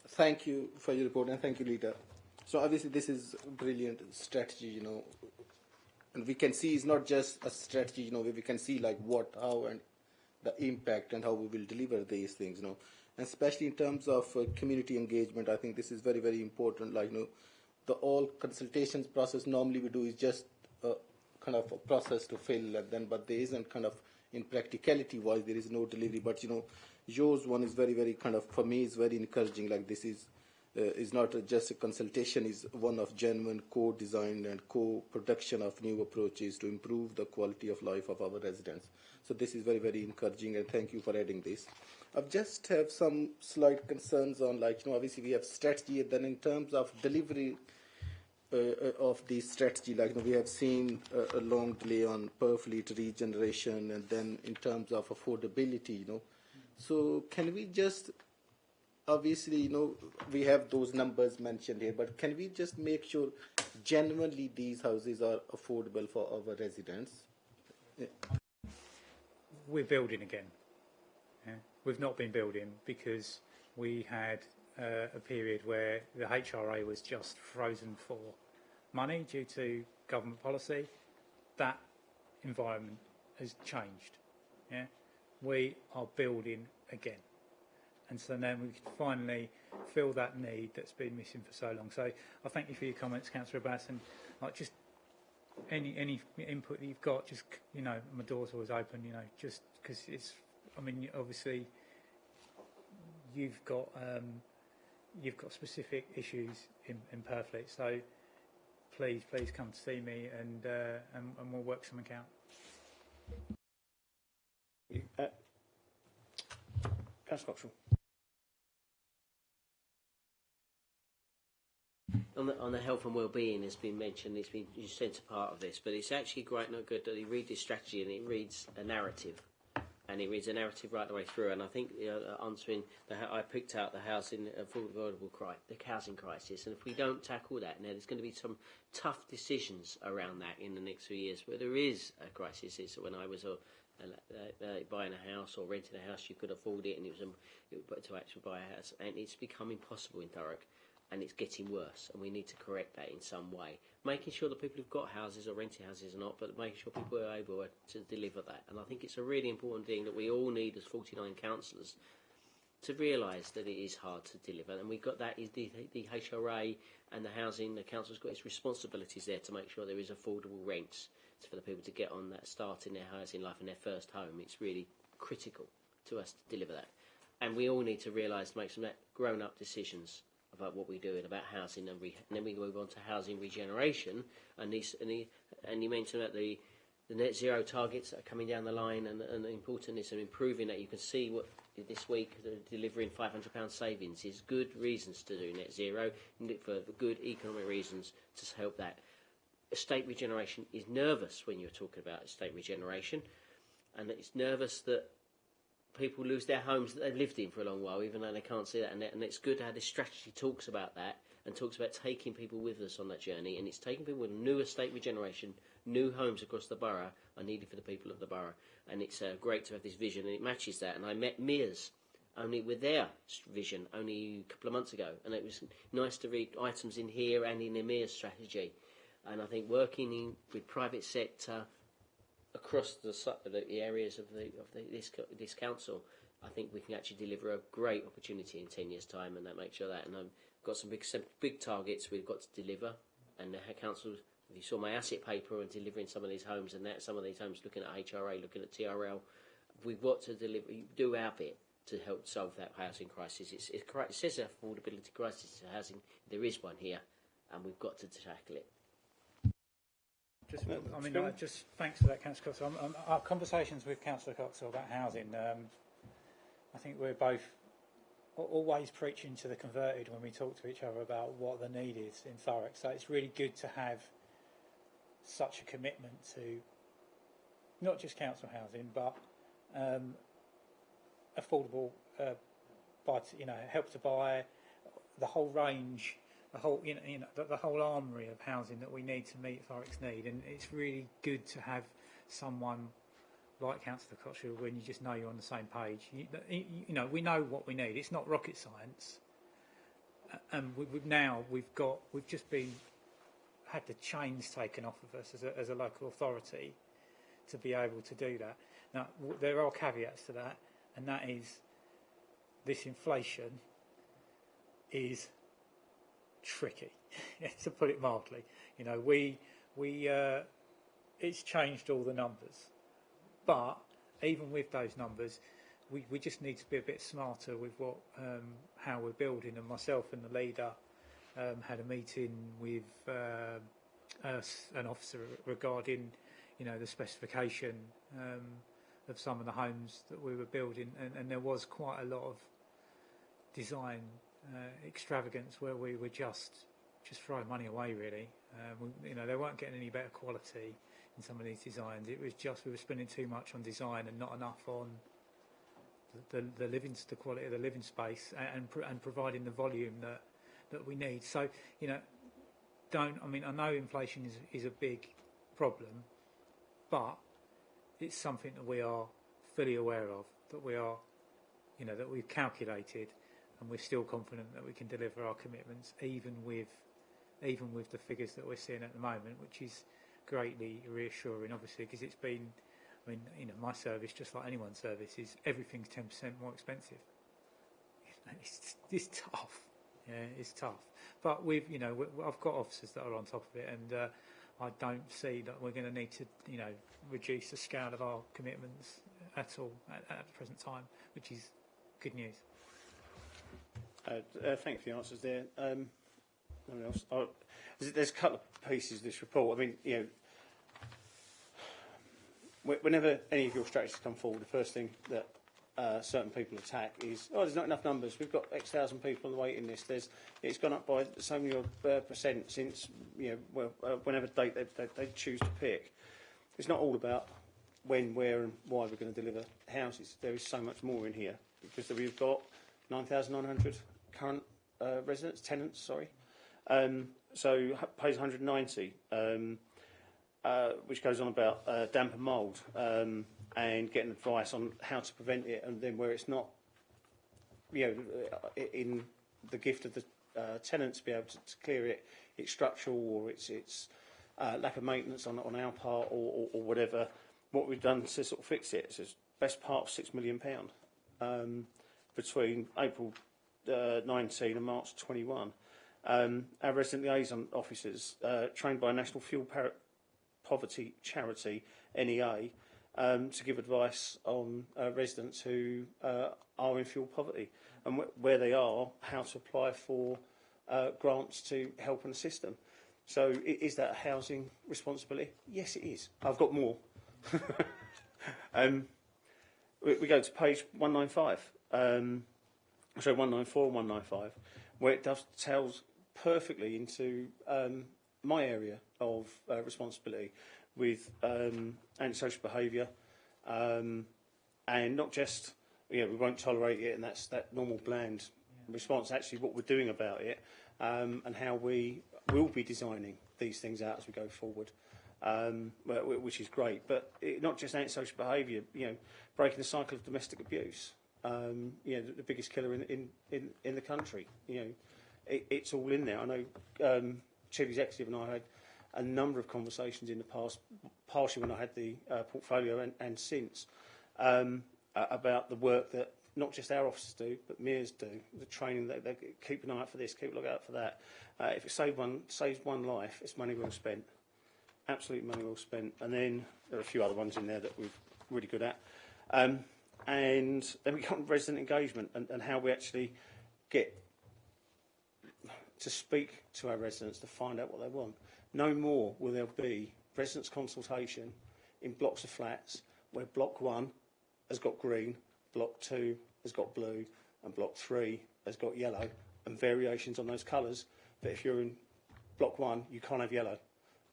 Thank you for your report, and thank you, Leader. So obviously this is a brilliant strategy, you know, and we can see it's not just a strategy, you know, where we can see like what, how, and the impact and how we will deliver these things, you know, and especially in terms of community engagement. I think this is very, very important. Like, you know, the all consultations process normally we do is just kind of a process to fill, and then, but there isn't kind of, in practicality wise, there is no delivery. But you know, yours one is very, very kind of, for me, is very encouraging. Like, this is not just a consultation, is one of genuine co-design and co-production of new approaches to improve the quality of life of our residents. So this is very, very encouraging, and thank you for adding this. I just have some slight concerns on, like, you know, obviously we have strategy, and then in terms of delivery of the strategy, like, you know, we have seen a long delay on per fleet regeneration, and then in terms of affordability, you know. So can we just, obviously, you know, we have those numbers mentioned here, but can we just make sure genuinely these houses are affordable for our residents? Yeah. We're building again. Yeah? We've not been building because we had a period where the HRA was just frozen for money due to government policy. That environment has changed. Yeah? We are building again. And so then we can finally fill that need that's been missing for so long. So I thank you for your comments, Councillor Abbas, and like, just any input that you've got, just, you know, my door's always open, you know, just because it's, I mean, obviously you've got specific issues in Purfleet, so please come to see me, and we'll work something out. Councillor Coxwell. On the health and well-being, has been mentioned, it's been sent a part of this, but it's actually quite not good that you read this strategy and it reads a narrative, And it is a narrative right the way through. And I think answering, I picked out the housing the housing crisis. And if we don't tackle that, now there's going to be some tough decisions around that in the next few years. Where there is a crisis, is when I was buying a house or renting a house, you could afford it, and it was to actually buy a house, and it's become impossible in Thurrock. And it's getting worse, and we need to correct that in some way. Making sure that people who've got houses or renting houses or not, but making sure people are able to deliver that. And I think it's a really important thing that we all need as 49 councillors to realise that it is hard to deliver. And we've got that, is the HRA and the housing, the council's got its responsibilities there to make sure there is affordable rents for the people to get on that start in their housing life and their first home. It's really critical to us to deliver that. And we all need to realise, to make some grown-up decisions about what we do and about housing, and then we move on to housing regeneration. And you mentioned that the net zero targets that are coming down the line, and the importance of improving that. You can see what this week delivering £500 savings is good reasons to do net zero, for good economic reasons to help that. Estate regeneration is nervous when you're talking about estate regeneration, and it's nervous that people lose their homes that they've lived in for a long while, even though they can't see that. And it's good how this strategy talks about that, and talks about taking people with us on that journey. And it's taking people with new estate regeneration, new homes across the borough are needed for the people of the borough. And it's great to have this vision, and it matches that. And I met Mears only with their vision only a couple of months ago, and it was nice to read items in here and in the Mears strategy. And I think working with private sector across the areas of this council, I think we can actually deliver a great opportunity in 10 years' time, and that makes sure that. And I've got some big targets we've got to deliver. And the council, if you saw my asset paper on delivering some of these homes, and some of these homes looking at HRA, looking at TRL, we've got to do our bit to help solve that housing crisis. It says affordability crisis to housing. There is one here, and we've got to tackle it. Just thanks for that, Councillor Cox. Our conversations with Councillor Cox about housing, I think we're both always preaching to the converted when we talk to each other about what the need is in Thurrock. So it's really good to have such a commitment to not just council housing, but affordable, help to buy, the whole range. The whole armoury of housing that we need to meet Thurrock's need, and it's really good to have someone like Councillor Cottrell when you just know you're on the same page. We know what we need. It's not rocket science, and we've just had the chains taken off of us as a local authority to be able to do that. Now there are caveats to that, and that is this inflation is tricky, to put it mildly. It's changed all the numbers, but even with those numbers, we just need to be a bit smarter with how we're building. And myself and the leader had a meeting with an officer regarding the specification of some of the homes that we were building, and there was quite a lot of design extravagance where we were just throwing money away, really. They weren't getting any better quality in some of these designs. It was just we were spending too much on design and not enough on the quality of the living space and providing the volume that we need. So I know inflation is a big problem, but it's something that we are fully aware of, that we are that we've calculated. And we're still confident that we can deliver our commitments, even with the figures that we're seeing at the moment, which is greatly reassuring, obviously, because it's been, my service, just like anyone's service, is everything's 10% more expensive. It's tough. Yeah, it's tough. But I've got officers that are on top of it, and I don't see that we're going to need to, reduce the scale of our commitments at all at the present time, which is good news. Thank you for the answers there. There's a couple of pieces of this report. Whenever any of your strategies come forward, the first thing that certain people attack is, there's not enough numbers. We've got X thousand people on the waiting list. It's gone up by so many percent since whenever date they choose to pick. It's not all about when, where and why we're going to deliver houses. There is so much more in here because we've got 9,900 current tenants, sorry. So pays 190, which goes on about damp and mould and getting advice on how to prevent it, and then where it's not, in the gift of the tenant to be able to clear it, it's structural or it's lack of maintenance on our part or whatever. What we've done to sort of fix it is best part of £6 million between April 19 and March 21. Our resident liaison officers, trained by National Fuel Poverty Charity, NEA, to give advice on residents who are in fuel poverty and where they are, how to apply for grants to help and assist them. So is that a housing responsibility? Yes, it is. I've got more. We go to page 195, sorry, 194 and 195, where it tells perfectly into my area of responsibility with antisocial behaviour, and not just, we won't tolerate it, and that's that normal bland response, actually what we're doing about it, and how we will be designing these things out as we go forward, which is great. But not just antisocial behaviour, breaking the cycle of domestic abuse, the biggest killer in the country. It's all in there. I know Chief Executive and I had a number of conversations in the past, partially when I had the portfolio and since, about the work that not just our officers do, but MERS do, the training that they keep an eye out for this, keep a look out for that. If it saves one life, it's money well spent. Absolute money well spent. And then there are a few other ones in there that we're really good at. And then we come to resident engagement and how we actually get to speak to our residents to find out what they want. No more will there be residents' consultation in blocks of flats where block 1 has got green, block 2 has got blue, and block 3 has got yellow, and variations on those colours. But if you're in block 1, you can't have yellow.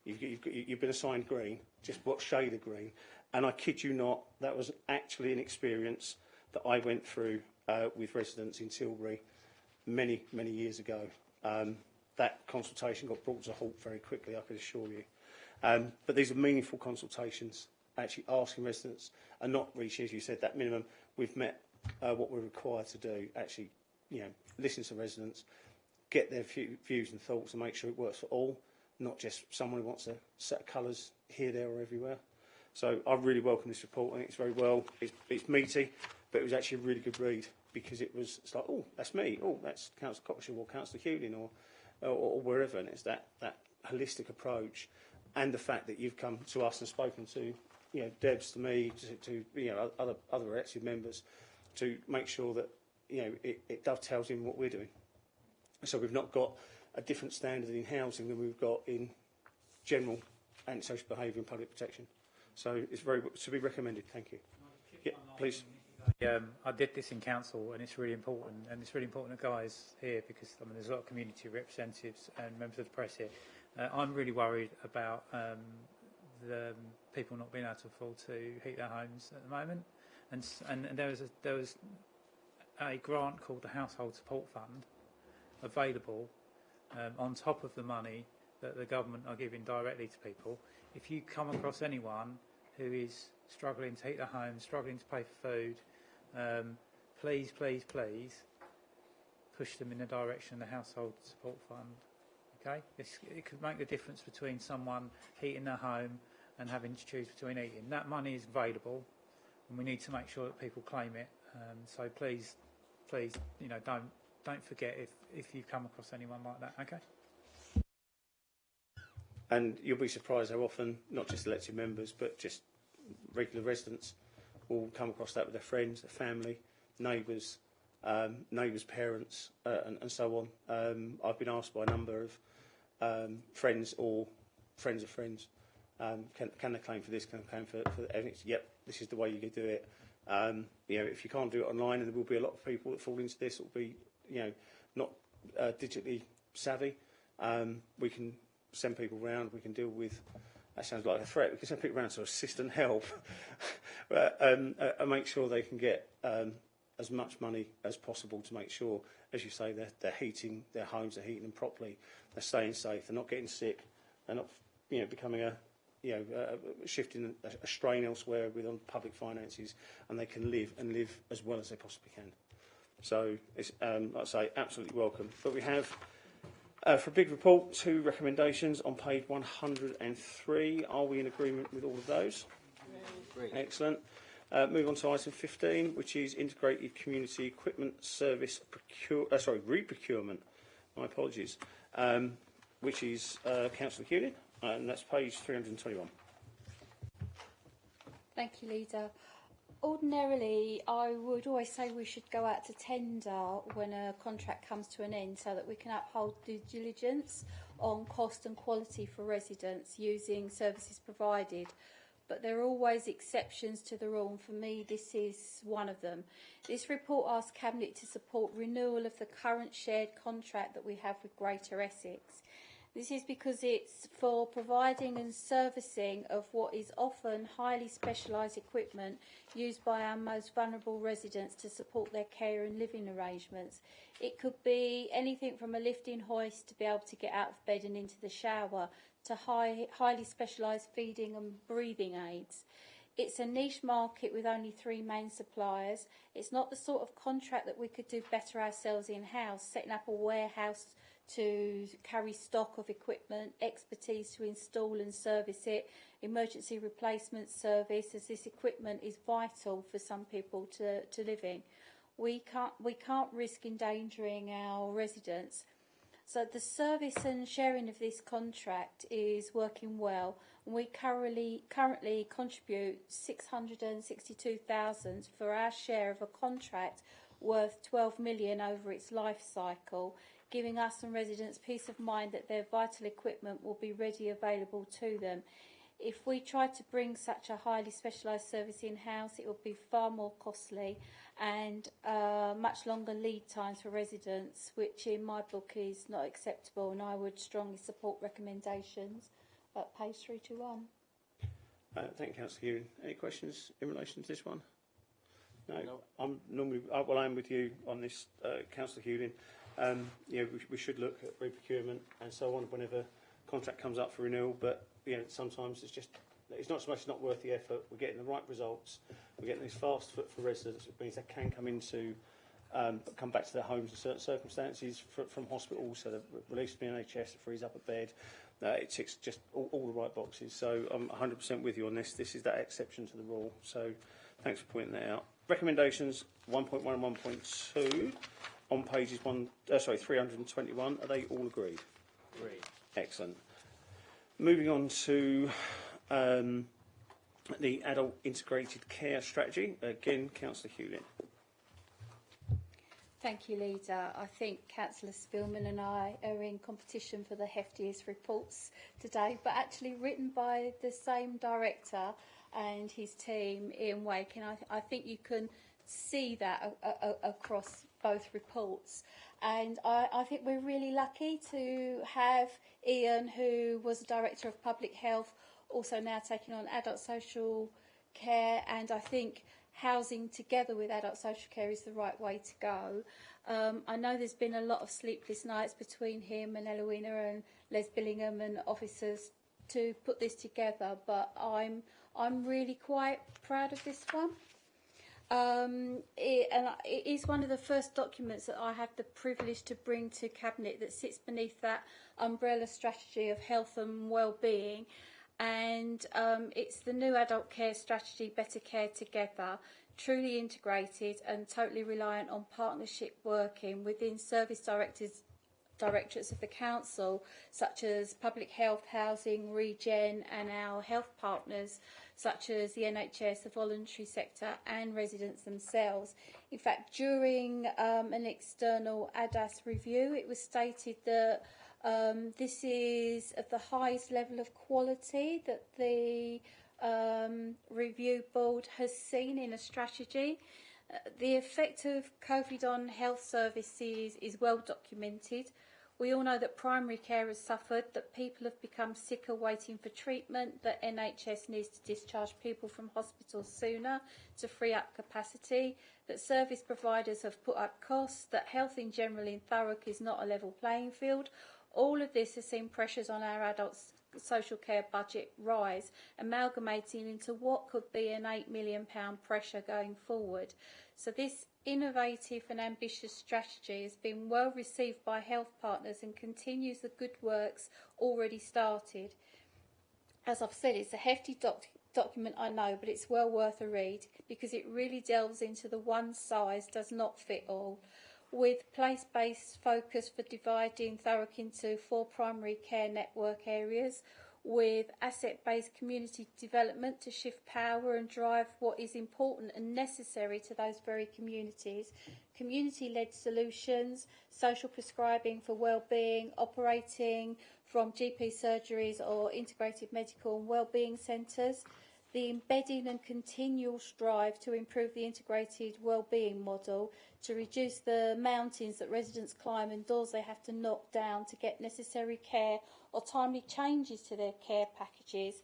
You've been assigned green. Just what shade of green? And I kid you not, that was actually an experience that I went through with residents in Tilbury many, many years ago. That consultation got brought to a halt very quickly, I can assure you. But these are meaningful consultations, actually asking residents, and not reaching, as you said, that minimum. We've met what we're required to do, actually, listen to residents, get their views and thoughts and make sure it works for all, not just someone who wants a set of colours here, there or everywhere. So I really welcome this report. I think it's very well, it's meaty, but it was actually a really good read because it's like, oh, that's me, oh, that's Councillor Cockshall or Councillor Hewlin or wherever, and it's that holistic approach and the fact that you've come to us and spoken to, Debs, to me, to other elected members to make sure that, it dovetails in what we're doing. So we've not got a different standard in housing than we've got in general antisocial behaviour and public protection. So it's very to be recommended. Thank you. Yeah, please. I did this in council, and it's really important. And it's really important, guys, here because there's a lot of community representatives and members of the press here. I'm really worried about the people not being able to afford to heat their homes at the moment. And there was a grant called the Household Support Fund available on top of the money that the government are giving directly to people. If you come across anyone who is struggling to heat their home, struggling to pay for food, please, please, please push them in the direction of the Household Support Fund. Okay, it could make the difference between someone heating their home and having to choose between eating. That money is available, and we need to make sure that people claim it. So please, don't forget if you've come across anyone like that. Okay. And you'll be surprised how often, not just elected members, but just regular residents will come across that with their friends, their family, neighbours, parents, and so on. I've been asked by a number of friends or friends of friends, can they claim for this, can they claim for evidence? Yep, this is the way you can do it. If you can't do it online, and there will be a lot of people that fall into this, it will be, not digitally savvy, we can send people round, we can deal with that sounds like a threat. We can send people around to assist and help, and make sure they can get as much money as possible to make sure, as you say, they're heating their homes, they're heating them properly, they're staying safe, they're not getting sick, they're not becoming shifting a strain elsewhere on public finances, and they can live as well as they possibly can. So it's, like I say, absolutely welcome. But we have, for a big report, 2 recommendations on page 103. Are we in agreement with all of those? Great. Excellent. Move on to item 15, which is integrated community equipment service reprocurement. My apologies. Which is Councillor Hewlin, and that's page 321. Thank you, Leader. Ordinarily, I would always say we should go out to tender when a contract comes to an end so that we can uphold due diligence on cost and quality for residents using services provided. But there are always exceptions to the rule, and for me this is one of them. This report asks Cabinet to support renewal of the current shared contract that we have with Greater Essex. This is because it's for providing and servicing of what is often highly specialised equipment used by our most vulnerable residents to support their care and living arrangements. It could be anything from a lifting hoist to be able to get out of bed and into the shower, to highly specialised feeding and breathing aids. It's a niche market with only 3 main suppliers. It's not the sort of contract that we could do better ourselves in-house, setting up a warehouse to carry stock of equipment, expertise to install and service it, emergency replacement service, as this equipment is vital for some people to live in. We can't risk endangering our residents. So the service and sharing of this contract is working well, and we currently contribute $662,000 for our share of a contract worth $12 million over its life cycle, giving us and residents peace of mind that their vital equipment will be ready available to them. If we tried to bring such a highly specialised service in-house, it would be far more costly and much longer lead times for residents, which in my book is not acceptable, and I would strongly support recommendations at page 321. Thank you, Councillor Hewlin. Any questions in relation to this one? No. I am with you on this, Councillor Hewlin. We should look at reprocurement and so on whenever contract comes up for renewal, but sometimes it's not so much not worth the effort. We're getting the right results. We're getting this fast foot for residents. It means they can come back to their homes in certain circumstances from hospitals, so they're released from the NHS, it frees up a bed. It ticks just all the right boxes. So I'm 100% with you on this. This is that exception to the rule. So thanks for pointing that out. Recommendations 1.1 and 1.2 on pages 321. Are they all agreed? Agreed. Excellent. Moving on to the Adult Integrated Care Strategy. Again, Councillor Hewlin. Thank you, Leader. I think Councillor Spillman and I are in competition for the heftiest reports today, but actually written by the same director and his team, Ian Wake, and I think you can see that across both reports. And I think we're really lucky to have Ian, who was the Director of Public Health, also now taking on adult social care, and I think housing together with adult social care is the right way to go. I know there's been a lot of sleepless nights between him and Eloina and Les Billingham and officers to put this together, but I'm really quite proud of this one. It is one of the first documents that I have the privilege to bring to Cabinet that sits beneath that umbrella strategy of health and well-being, and it's the new adult care strategy, Better Care Together, truly integrated and totally reliant on partnership working within service directorates of the council, such as public health, housing, regen, and our health partners such as the NHS, the voluntary sector, and residents themselves. In fact, during an external ADAS review, it was stated that this is of the highest level of quality that the review board has seen in a strategy. The effect of COVID on health services is well documented. We all know that primary care has suffered, that people have become sicker waiting for treatment, that NHS needs to discharge people from hospitals sooner to free up capacity, that service providers have put up costs, that health in general in Thurrock is not a level playing field. All of this has seen pressures on our adults' social care budget rise, amalgamating into what could be an £8 million pressure going forward. So this innovative and ambitious strategy has been well received by health partners and continues the good works already started. As I've said, it's a hefty document, I know, but it's well worth a read because it really delves into the one size does not fit all, with place-based focus for dividing Thurrock into 4 primary care network areas, with asset-based community development to shift power and drive what is important and necessary to those very communities, community-led solutions, social prescribing for well-being, operating from GP surgeries or integrated medical and well-being centres, the embedding and continual strive to improve the integrated well-being model, to reduce the mountains that residents climb and doors they have to knock down to get necessary care or timely changes to their care packages,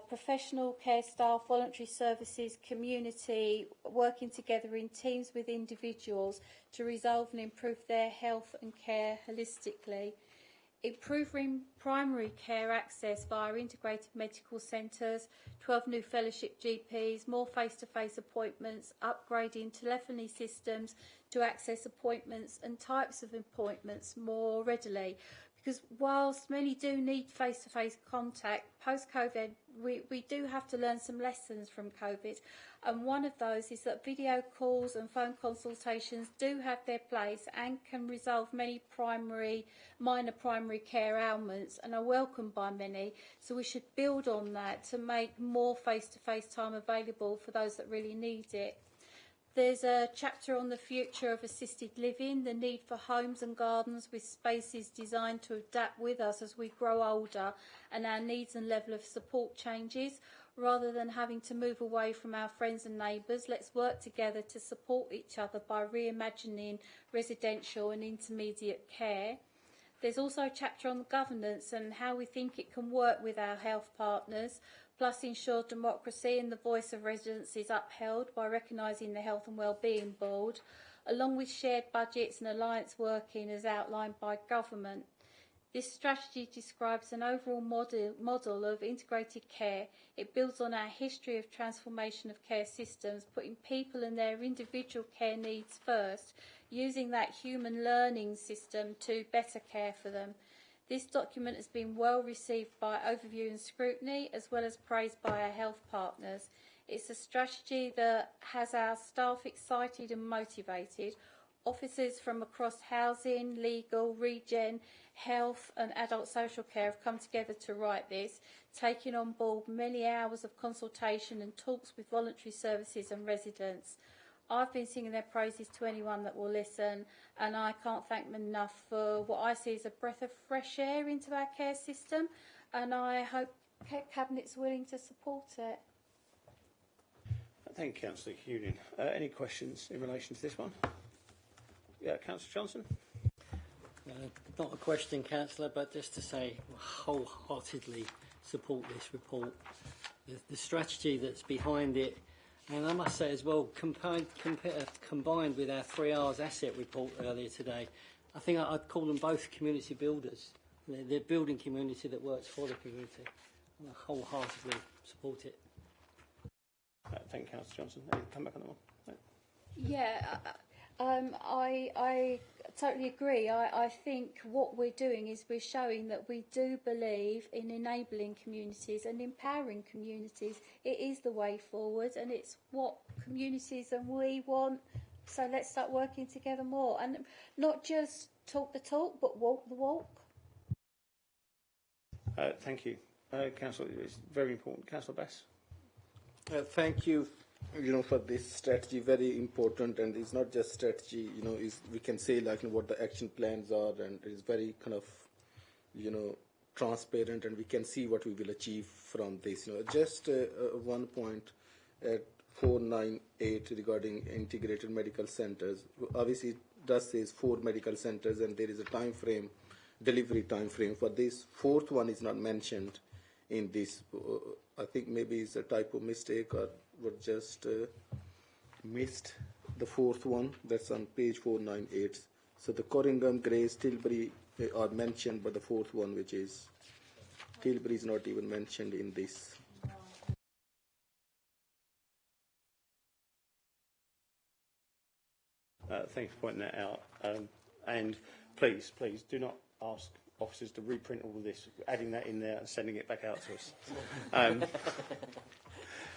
professional care staff, voluntary services, community, working together in teams with individuals to resolve and improve their health and care holistically. Improving primary care access via integrated medical centres, 12 new fellowship GPs, more face-to-face appointments, upgrading telephony systems to access appointments and types of appointments more readily. Because whilst many do need face-to-face contact, post-COVID, we do have to learn some lessons from COVID. And one of those is that video calls and phone consultations do have their place and can resolve many minor primary care ailments and are welcomed by many. So we should build on that to make more face-to-face time available for those that really need it. There's a chapter on the future of assisted living, the need for homes and gardens with spaces designed to adapt with us as we grow older and our needs and level of support changes. Rather than having to move away from our friends and neighbours, let's work together to support each other by reimagining residential and intermediate care. There's also a chapter on governance and how we think it can work with our health partners, plus ensure democracy and the voice of residents is upheld by recognising the Health and Wellbeing Board, along with shared budgets and alliance working as outlined by government. This strategy describes an overall model of integrated care. It builds on our history of transformation of care systems, putting people and their individual care needs first, using that human learning system to better care for them. This document has been well received by overview and scrutiny, as well as praised by our health partners. It's a strategy that has our staff excited and motivated. Officers from across housing, legal, regen, health and adult social care have come together to write this, taking on board many hours of consultation and talks with voluntary services and residents. I've been singing their praises to anyone that will listen, and I can't thank them enough for what I see as a breath of fresh air into our care system, and I hope Cabinet's willing to support it. Thank you, Councillor Union. Any questions in relation to this one? Yeah, Councillor Johnson. Not a question, Councillor, but just to say wholeheartedly support this report. The strategy that's behind it, and I must say as well, combined with our 3 hours asset report earlier today, I think I'd call them both community builders. They're building community that works for the community. And I wholeheartedly support it. Thank you, Councillor Johnson. Come back on that one. No. Yeah, I totally agree. I think what we're doing is we're showing that we do believe in enabling communities and empowering communities. It is the way forward, and it's what communities and we want. So let's start working together more, and not just talk the talk, but walk the walk. Thank you, Councillor. It's very important. Councillor Bass. Thank you, for this strategy. Very important, and it's not just strategy. Is we can say what the action plans are, and it's very kind of, transparent, and we can see what we will achieve from this. Just one point at 498 regarding integrated medical centres. Obviously, it does say 4 medical centres, and there is a time frame delivery time frame for this. Fourth one is not mentioned in this. I think maybe it's a typo mistake or we just missed the fourth one. That's on page 498. So the Corringham, Grace, Tilbury are mentioned, but the fourth one, which is Tilbury, is not even mentioned in this. Thanks for pointing that out. And please do not ask officers to reprint all of this, adding that in there and sending it back out to us.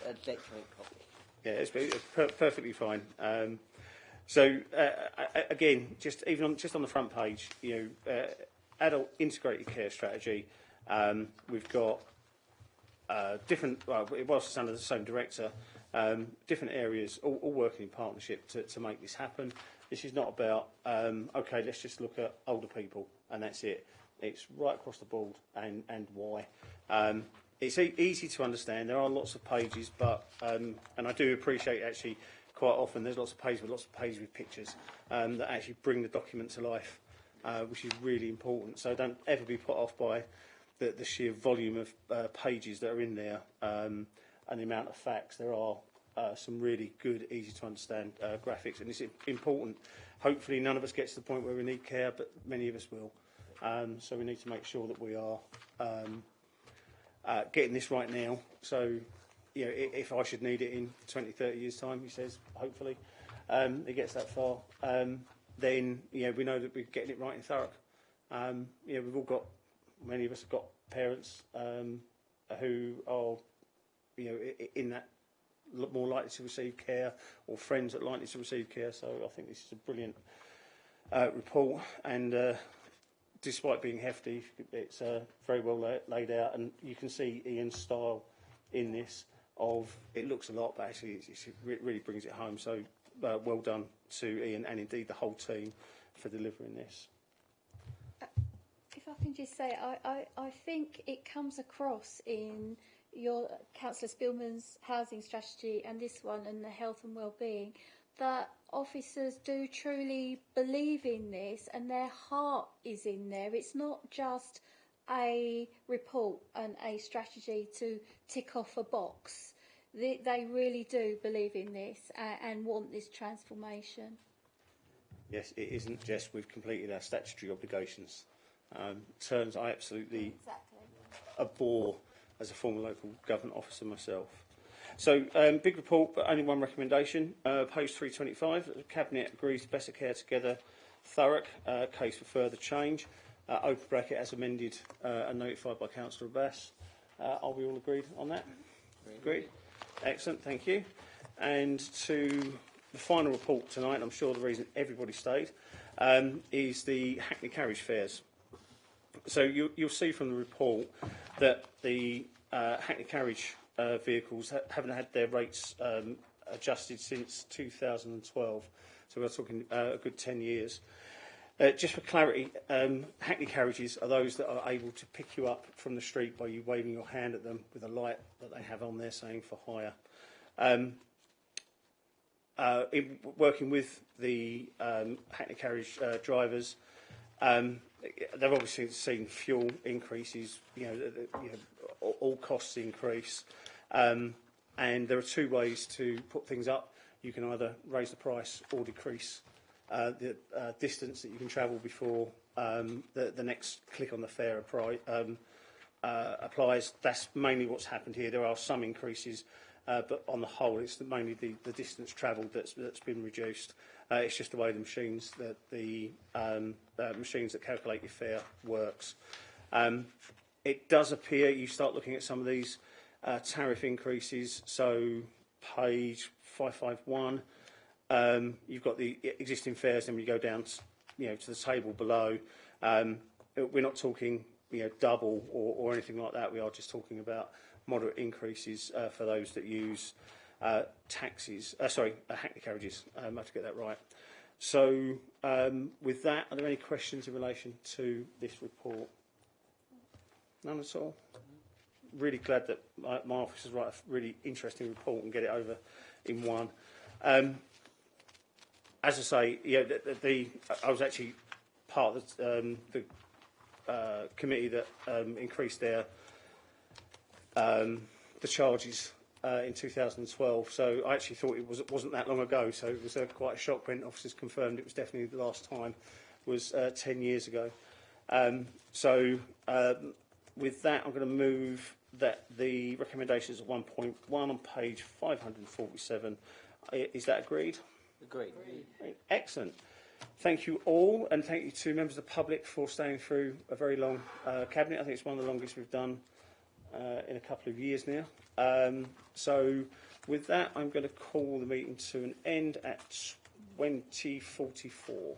Electronic copy. Yeah, it's perfectly fine. Again, just on the front page, adult integrated care strategy. We've got different. Well, whilst it's under the same director, different areas all working in partnership to make this happen. This is not about okay, let's just look at older people and that's it. It's right across the board and why. It's easy to understand. There are lots of pages, but and I do appreciate actually quite often there's lots of pages with pictures that actually bring the document to life, which is really important. So don't ever be put off by the sheer volume of pages that are in there and the amount of facts. There are some really good, easy to understand graphics, and it's important. Hopefully none of us get to the point where we need care, but many of us will. So we need to make sure that we are getting this right now. So, if I should need it in 20, 30 years' time, he says, hopefully, it gets that far, then, we know that we're getting it right in Thurrock. We've all got, many of us have got parents who are, in that more likely to receive care, or friends that are likely to receive care. So I think this is a brilliant report, and despite being hefty, it's very well laid out, and you can see Ian's style in this. It looks a lot, but actually it really brings it home. So well done to Ian and indeed the whole team for delivering this. If I can just say, I think it comes across in your Councillor Spillman's housing strategy and this one and the health and well-being that officers do truly believe in this and their heart is in there. It's not just a report and a strategy to tick off a box. They really do believe in this and want this transformation. Yes, it isn't just we've completed our statutory obligations. Terms I absolutely abhor as a former local government officer myself. So, big report, but only one recommendation. Page 325, the Cabinet agrees to better care together. Thurrock, case for further change. Open bracket as amended and notified by Councillor Abbas. Are we all agreed on that? Agreed. Excellent, thank you. And to the final report tonight, I'm sure the reason everybody stayed, is the Hackney carriage fares. So you'll see from the report that the Hackney carriage vehicles haven't had their rates adjusted since 2012. So we're talking a good 10 years. Just for clarity, Hackney carriages are those that are able to pick you up from the street by you waving your hand at them with a light that they have on there saying for hire. Working with the Hackney carriage drivers, they've obviously seen fuel increases, all costs increase, and there are two ways to put things up. You can either raise the price or decrease the distance that you can travel before the next click on the fare applies. That's mainly what's happened here. There are some increases, but on the whole, it's mainly the distance travelled that's been reduced. It's just the way the machines that calculate your fare works. It does appear you start looking at some of these tariff increases. So page 551, you've got the existing fares, and when you go down to the table below, we're not talking double or anything like that. We are just talking about moderate increases for those that use taxis. Hackney carriages. I have to get that right. So with that, are there any questions in relation to this report? None at all. Really glad that my officers write a really interesting report and get it over in one. As I say, I was actually part of the committee that increased their the charges in 2012. So I actually thought it wasn't that long ago. So it was quite a shock when officers confirmed it was definitely the last time was 10 years ago. With that, I'm going to move that the recommendations at 1.1 on page 547. Is that agreed? Agreed. Excellent. Thank you all, and thank you to members of the public for staying through a very long cabinet. I think it's one of the longest we've done in a couple of years now. So with that, I'm going to call the meeting to an end at 20:44.